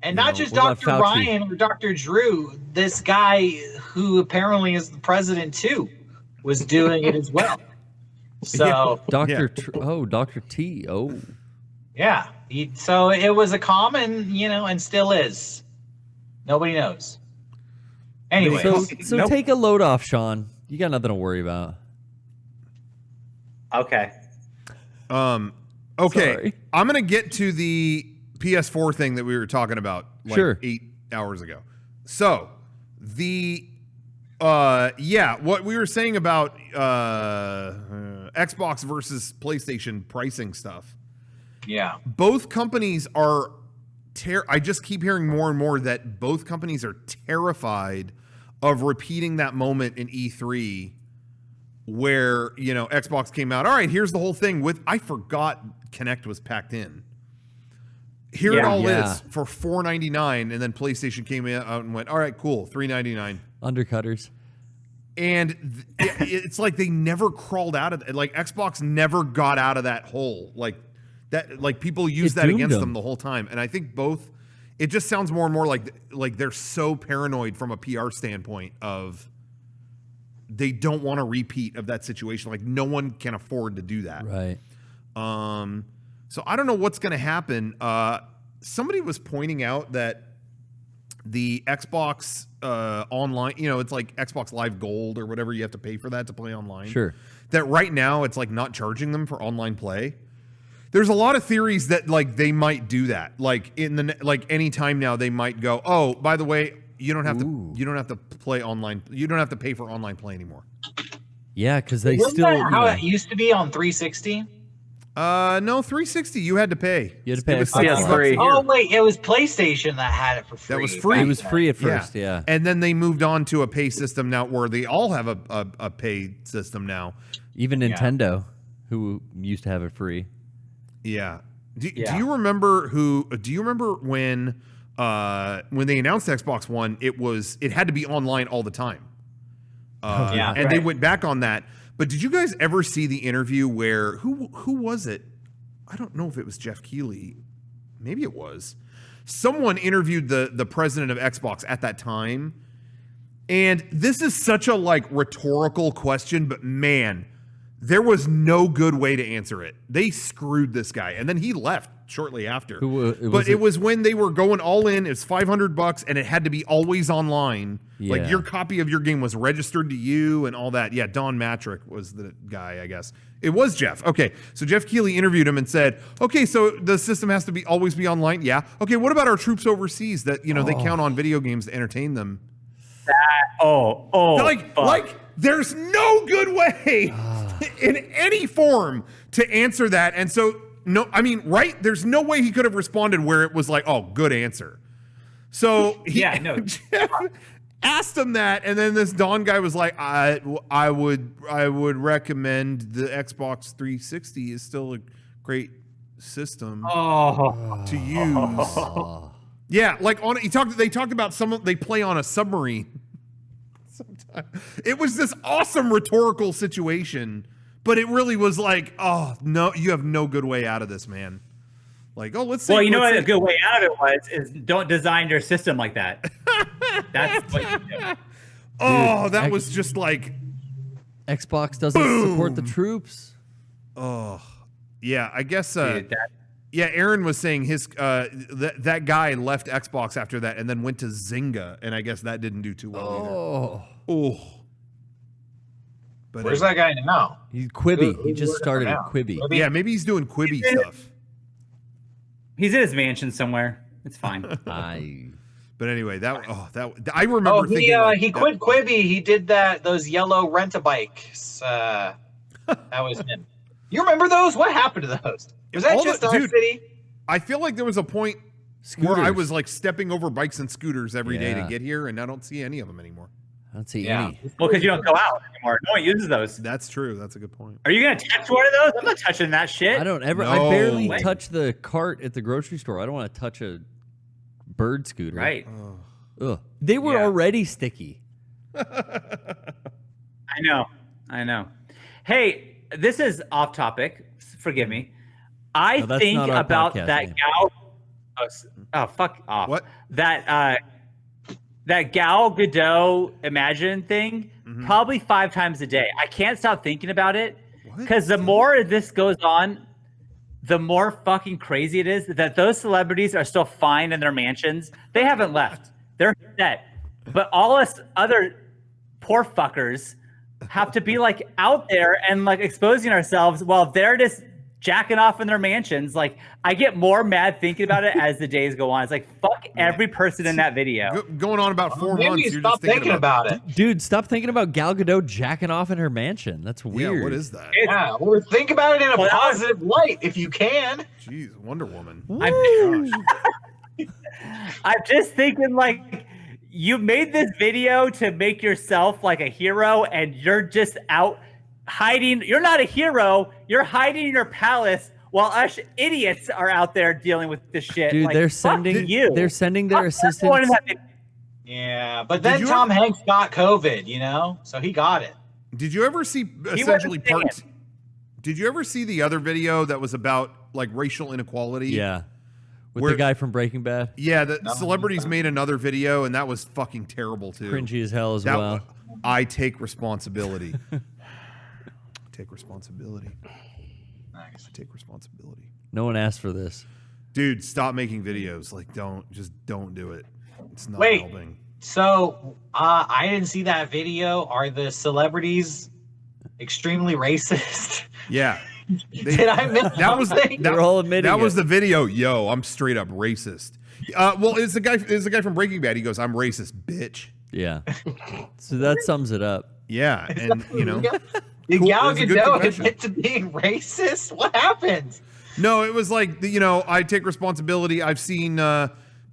Speaker 1: And not just Dr. Ryan or Dr. Drew. This guy who apparently is the president too was doing it as well. So
Speaker 2: Dr. T. Oh.
Speaker 1: Yeah. So it was a common, and still is. Nobody knows. Anyway.
Speaker 2: So take a load off, Shawn. You got nothing to worry about.
Speaker 8: Okay.
Speaker 3: Okay.
Speaker 2: Sorry.
Speaker 3: I'm going to get to the PS4 thing that we were talking about like 8 hours ago. So what we were saying about Xbox versus PlayStation pricing stuff.
Speaker 1: Yeah.
Speaker 3: Both companies are I just keep hearing more and more that both companies are terrified of repeating that moment in E3 where, Xbox came out, all right, here's the whole thing with, I forgot Kinect was packed in. Here it all is for $4.99, and then PlayStation came out and went, all right, cool, $3.99.
Speaker 2: Undercutters.
Speaker 3: And it's like they never crawled out of it. Like Xbox never got out of that hole. Like people use that against them the whole time. And I think both, it just sounds more and more like they're so paranoid from a PR standpoint of they don't want a repeat of that situation. Like no one can afford to do that.
Speaker 2: Right.
Speaker 3: So I don't know what's going to happen. Somebody was pointing out that the Xbox online, it's like Xbox Live Gold or whatever you have to pay for that to play online.
Speaker 2: Sure.
Speaker 3: That right now it's like not charging them for online play. There's a lot of theories that like they might do that. Like any time now they might go, oh, by the way, you don't have to play online. You don't have to pay for online play anymore.
Speaker 2: Yeah, because they
Speaker 1: Wasn't
Speaker 2: still
Speaker 1: that how it used to be on 360.
Speaker 3: No, 360 you had to pay.
Speaker 2: You had to pay.
Speaker 3: It was
Speaker 5: PS3.
Speaker 1: Oh wait, it was PlayStation that had it for free.
Speaker 3: That was free.
Speaker 2: It was free at first, yeah.
Speaker 3: And then they moved on to a pay system now where they all have a pay system now.
Speaker 2: Even Nintendo, who used to have it free.
Speaker 3: Yeah. Do you remember when they announced Xbox One, it had to be online all the time. They went back on that. But did you guys ever see the interview where who was it? I don't know if it was Jeff Keighley. Maybe it was. Someone interviewed the president of Xbox at that time. And this is such a rhetorical question, but man, there was no good way to answer it. They screwed this guy, and then he left shortly after. It was when they were going all in. It was $500, and it had to be always online.
Speaker 2: Yeah.
Speaker 3: Like your copy of your game was registered to you and all that. Yeah, Don Matrick was the guy, I guess. It was Jeff. Okay, so Jeff Keighley interviewed him and said, "Okay, so the system has to always be online." Yeah. Okay, what about our troops overseas that they count on video games to entertain them? There's no good way in any form to answer that. And so, there's no way he could have responded where it was like, oh, good answer. So Jeff asked him that, and then this Don guy was like, I would recommend the Xbox 360 is still a great system to use. Yeah, they talked about they play on a submarine. Sometimes. It was this awesome rhetorical situation, but it really was like, oh no, you have no good way out of this, man. Like, let's see.
Speaker 8: Well, what a good way out of it is don't design your system like that. That's what you do.
Speaker 3: Oh, that was just like
Speaker 2: Xbox doesn't support the troops.
Speaker 3: Oh, Yeah, I guess.
Speaker 8: Dude,
Speaker 3: Yeah, Aaron was saying his that guy left Xbox after that and then went to Zynga, and I guess that didn't do too well either. Oh.
Speaker 1: But where's that guy now?
Speaker 2: He's Quibi. He just started at Quibi.
Speaker 3: Yeah, maybe he's doing Quibi stuff.
Speaker 8: He's in his mansion somewhere. It's fine.
Speaker 3: But anyway, I remember thinking
Speaker 1: he quit Quibi. He did those yellow rent-a-bikes. That was him. You remember those? What happened to those? Was that just our city?
Speaker 3: I feel like there was a point where I was like stepping over bikes and scooters every day to get here, and I don't see any of them anymore.
Speaker 2: I don't see any.
Speaker 8: Well, because you don't go out anymore. No one uses those.
Speaker 3: That's true. That's a good point.
Speaker 8: Are you going to touch one of those? I'm not touching that shit.
Speaker 2: I don't ever. I barely touch the cart at the grocery store. I don't want to touch a bird scooter.
Speaker 8: Right.
Speaker 2: Ugh. They were already sticky.
Speaker 8: I know. Hey, this is off topic. Forgive me. I think about that gal. Oh, fuck off.
Speaker 3: What?
Speaker 8: That Gal Gadot Imagine thing, probably 5 times a day. I can't stop thinking about it because the more this goes on, the more fucking crazy it is that those celebrities are still fine in their mansions. They haven't left. They're set. But all us other poor fuckers have to be like out there and like exposing ourselves while they're just jacking off in their mansions. Like, I get more mad thinking about it as the days go on. It's like, fuck every person in that video.
Speaker 3: Going on about 4 months.
Speaker 1: You're stop just thinking about it.
Speaker 2: Dude, stop thinking about Gal Gadot jacking off in her mansion. That's weird.
Speaker 3: Yeah, what is that?
Speaker 1: Yeah, well, think about it in a positive light if you can.
Speaker 3: Jeez, Wonder Woman.
Speaker 8: I'm just thinking, like, you made this video to make yourself like a hero, and you're just out hiding. You're not a hero. You're hiding in your palace while us idiots are out there dealing with this shit.
Speaker 2: Dude,
Speaker 8: like,
Speaker 2: they're sending their assistants.
Speaker 1: Yeah, but then Tom Hanks got COVID, so he got it.
Speaker 3: Did you ever see essentially parts? Did you ever see the other video that was about like racial inequality?
Speaker 2: Yeah. With the guy from Breaking Bad?
Speaker 3: Yeah, the celebrities made another video, and that was fucking terrible, too.
Speaker 2: Cringy as hell as well.
Speaker 3: I take responsibility. Take responsibility. Nice. I take responsibility.
Speaker 2: No one asked for this.
Speaker 3: Dude, stop making videos. Like, don't do it. It's not helping.
Speaker 1: So, I didn't see that video. Are the celebrities extremely racist?
Speaker 3: Yeah.
Speaker 1: Did I miss something?
Speaker 2: They're all admitting
Speaker 3: that was the video. Yo, I'm straight up racist. Well, it's the guy from Breaking Bad. He goes, "I'm racist, bitch."
Speaker 2: Yeah. So that sums it up.
Speaker 3: Yeah, and
Speaker 1: Did Gal Gadot admit to being racist? What happened?
Speaker 3: No, it was like, I take responsibility. I've seen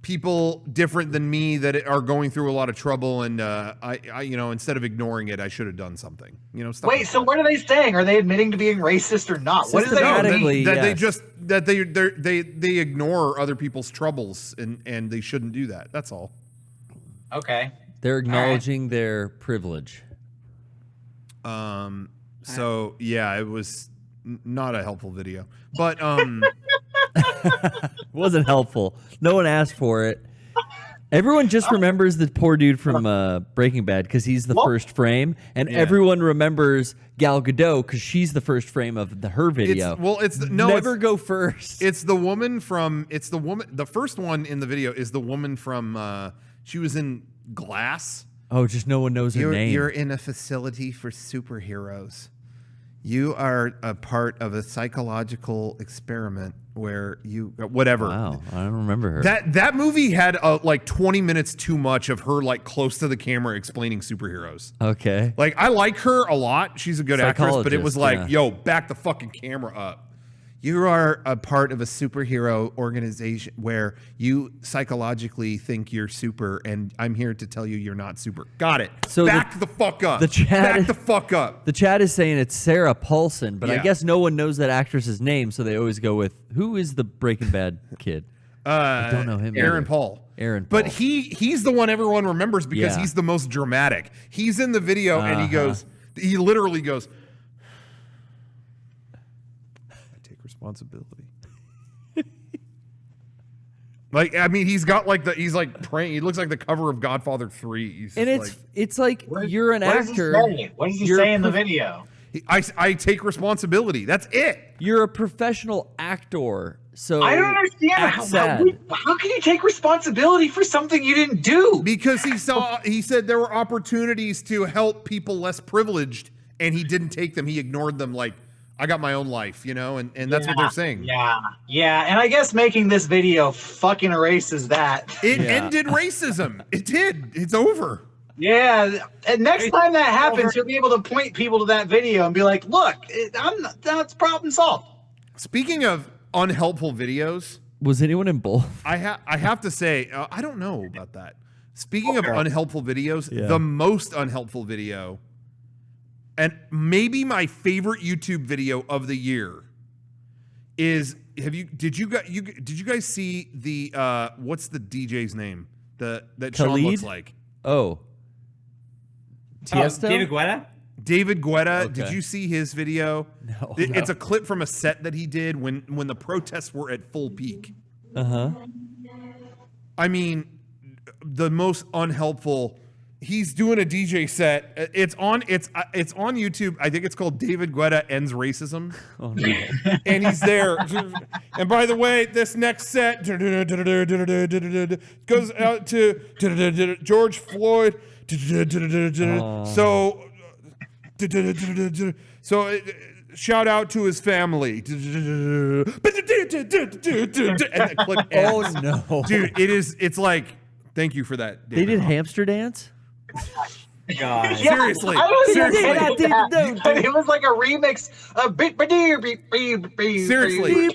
Speaker 3: people different than me that are going through a lot of trouble, and I instead of ignoring it, I should have done something. Stuff.
Speaker 1: Wait, so what are they saying? Are they admitting to being racist or not? What is
Speaker 3: that they ignore other people's troubles, and they shouldn't do that. That's all.
Speaker 1: Okay.
Speaker 2: They're acknowledging their privilege.
Speaker 3: So yeah, it was not a helpful video, but
Speaker 2: wasn't helpful. No one asked for it. Everyone just remembers the poor dude from Breaking Bad because he's the first frame, and everyone remembers Gal Gadot because she's the first frame of her video.
Speaker 3: Never
Speaker 2: go first.
Speaker 3: It's the woman. The first one in the video is the woman from. She was in Glass.
Speaker 2: Oh, just no one knows her name.
Speaker 3: You're in a facility for superheroes. You are a part of a psychological experiment where whatever.
Speaker 2: Wow, I don't remember her.
Speaker 3: That movie had like 20 minutes too much of her like close to the camera explaining superheroes.
Speaker 2: Okay.
Speaker 3: Like, I like her a lot. She's a good actress, but it was like, yo, back the fucking camera up. You are a part of a superhero organization where you psychologically think you're super, and I'm here to tell you you're not super. Got it.
Speaker 2: So
Speaker 3: back the fuck up.
Speaker 2: Back
Speaker 3: the fuck up.
Speaker 2: The chat is saying it's Sarah Paulson, but I guess no one knows that actress's name, so they always go with, who is the Breaking Bad kid? I don't know him.
Speaker 3: Aaron Paul.
Speaker 2: But
Speaker 3: he's the one everyone remembers because he's the most dramatic. He's in the video and he literally goes, responsibility. Like, I mean, he's like praying. He looks like the cover of Godfather 3.
Speaker 2: It's like you're an actor.
Speaker 1: What does he say in the video?
Speaker 3: I take responsibility. That's it.
Speaker 2: You're a professional actor, so
Speaker 1: I don't understand how can you take responsibility for something you didn't do?
Speaker 3: Because he said there were opportunities to help people less privileged, and he didn't take them. He ignored them. Like, I got my own life, you know, and that's what they're saying.
Speaker 1: Yeah, and I guess making this video fucking erases that.
Speaker 3: It ended racism. It did. It's over.
Speaker 1: Yeah, and next time that happens, you'll be able to point people to that video and be like, "Look, that's problem solved."
Speaker 3: Speaking of unhelpful videos,
Speaker 2: was anyone in both?
Speaker 3: I have to say, I don't know about that. Speaking of unhelpful videos, the most unhelpful video, and maybe my favorite YouTube video of the year, is did you guys see the what's the DJ's name that Shawn looks like?
Speaker 2: Oh.
Speaker 4: Tiesto? David Guetta?
Speaker 3: David Guetta.
Speaker 2: Okay.
Speaker 3: Did you see his video?
Speaker 2: No.
Speaker 3: It's a clip from a set that he did when the protests were at full peak. I mean, the most unhelpful. He's doing a DJ set. It's on YouTube. I think it's called David Guetta Ends Racism.
Speaker 2: Oh no.
Speaker 3: And he's there. And by the way, this next set goes out to George Floyd. So shout out to his family. And the clip ends.
Speaker 2: Oh no.
Speaker 3: Dude, it's like, thank you for that, David.
Speaker 2: They did hamster dance?
Speaker 4: God.
Speaker 3: Seriously.
Speaker 1: It was like a remix of
Speaker 3: Seriously.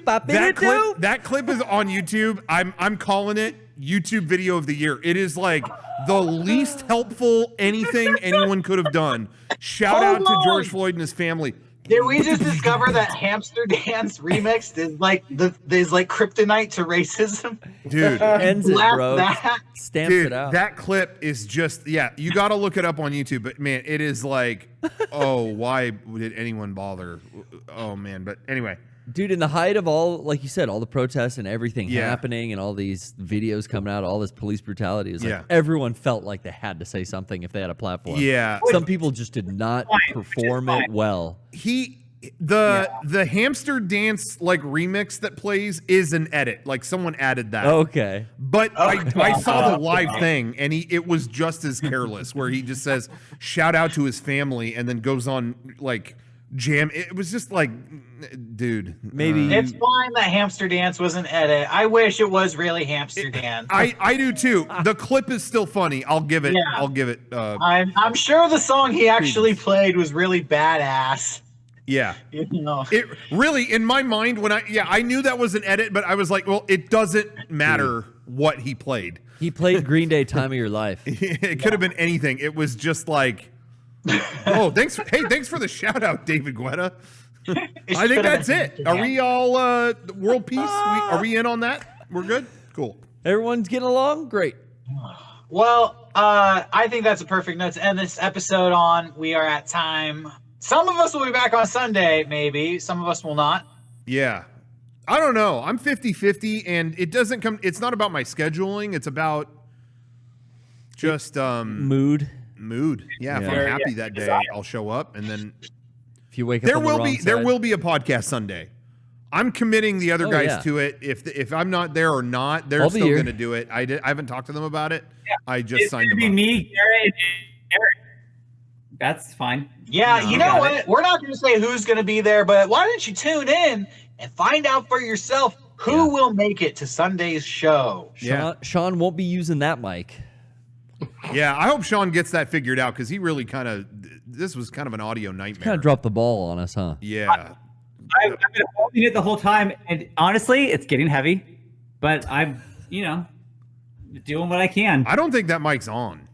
Speaker 3: That clip is on YouTube. I'm calling it YouTube video of the year. It is like the least helpful anything anyone could have done. Shout out to George Floyd and his family.
Speaker 1: Did we just discover that hamster dance remix is like kryptonite to racism?
Speaker 3: Dude,
Speaker 2: ends it, bro. Stamps
Speaker 3: Dude,
Speaker 2: it out.
Speaker 3: that clip is just, you got to look it up on YouTube. But man, it is like, oh, why did anyone bother? Oh man, but anyway.
Speaker 2: Dude, in the height of all, like you said, all the protests and everything happening and all these videos coming out, all this police brutality, is like everyone felt like they had to say something if they had a platform.
Speaker 3: Yeah.
Speaker 2: Some people just did not perform it well.
Speaker 3: The hamster dance like remix that plays is an edit. Like someone added that.
Speaker 2: Okay.
Speaker 3: But I saw the live thing and it was just as careless, where he just says shout out to his family and then goes on like jam. It was just like, dude,
Speaker 2: maybe
Speaker 1: it's fine that hamster dance was an edit. I wish it was really hamster dance.
Speaker 3: I do too. The clip is still funny. I'll give it.
Speaker 1: I'm sure the song he actually played was really badass.
Speaker 3: Yeah.
Speaker 1: You know.
Speaker 3: It really, in my mind, when I knew that was an edit, but I was like, well, it doesn't matter what he played.
Speaker 2: He played Green Day Time of Your Life.
Speaker 3: It could have been anything. It was just like, oh, thanks for the shout out, David Guetta. I think that's it. Are we all world peace? Are we in on that? We're good? Cool.
Speaker 2: Everyone's getting along? Great.
Speaker 1: Well, I think that's a perfect note to end this episode on. We are at time. Some of us will be back on Sunday, maybe. Some of us will not.
Speaker 3: Yeah. I don't know. I'm 50-50, and it's not about my scheduling. It's about just
Speaker 2: mood.
Speaker 3: Yeah, if I'm happy that day, I'll show up, and then
Speaker 2: if you wake up,
Speaker 3: there will be a podcast Sunday. I'm committing the other guys to it. If I'm not there or not, they're still going to do it. I haven't talked to them about it. Yeah. I just signed them up.
Speaker 4: It's going to be me, Garrett, and Eric. That's fine.
Speaker 1: Yeah, you know what? We're not going to say who's going to be there, but why don't you tune in and find out for yourself who will make it to Sunday's show?
Speaker 2: Shawn won't be using that mic.
Speaker 3: Yeah, I hope Shawn gets that figured out, because he really this was kind of an audio nightmare.
Speaker 2: Kind of dropped the ball on us, huh?
Speaker 3: Yeah.
Speaker 4: I've been holding it the whole time, and honestly, it's getting heavy, but I'm, doing what I can.
Speaker 3: I don't think that mic's on.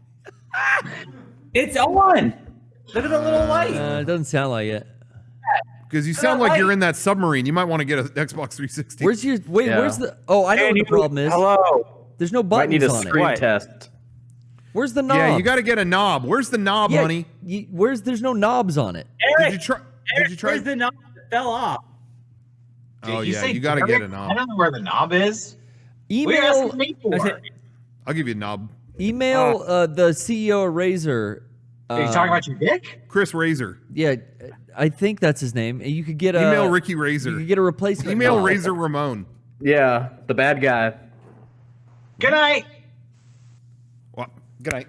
Speaker 4: It's on. Look at the little light.
Speaker 2: It doesn't sound like it.
Speaker 3: Because you sound like you're in that submarine. You might want to get an Xbox 360.
Speaker 2: Where's the... Oh, I know what the problem is.
Speaker 5: Hello.
Speaker 2: There's no buttons
Speaker 5: on it.
Speaker 2: Might need a
Speaker 5: screen test.
Speaker 2: Where's the knob?
Speaker 3: Yeah, you got to get a knob. Where's the knob, honey?
Speaker 2: There's no knobs on it.
Speaker 4: Eric,
Speaker 3: Did you try?
Speaker 4: Where's the knob that fell off?
Speaker 3: Oh, yeah, you got to get a knob.
Speaker 1: I don't know where the knob is.
Speaker 2: Email...
Speaker 3: I'll give you a knob.
Speaker 2: Email the CEO of Razer.
Speaker 1: Are you talking about your dick?
Speaker 3: Chris Razer.
Speaker 2: Yeah. I think that's his name. You could get
Speaker 3: Email Ricky Razor.
Speaker 2: You could get a replacement.
Speaker 3: Email
Speaker 2: doll.
Speaker 3: Razor Ramon.
Speaker 5: Yeah, the bad guy.
Speaker 1: Good night.
Speaker 3: Well, good night.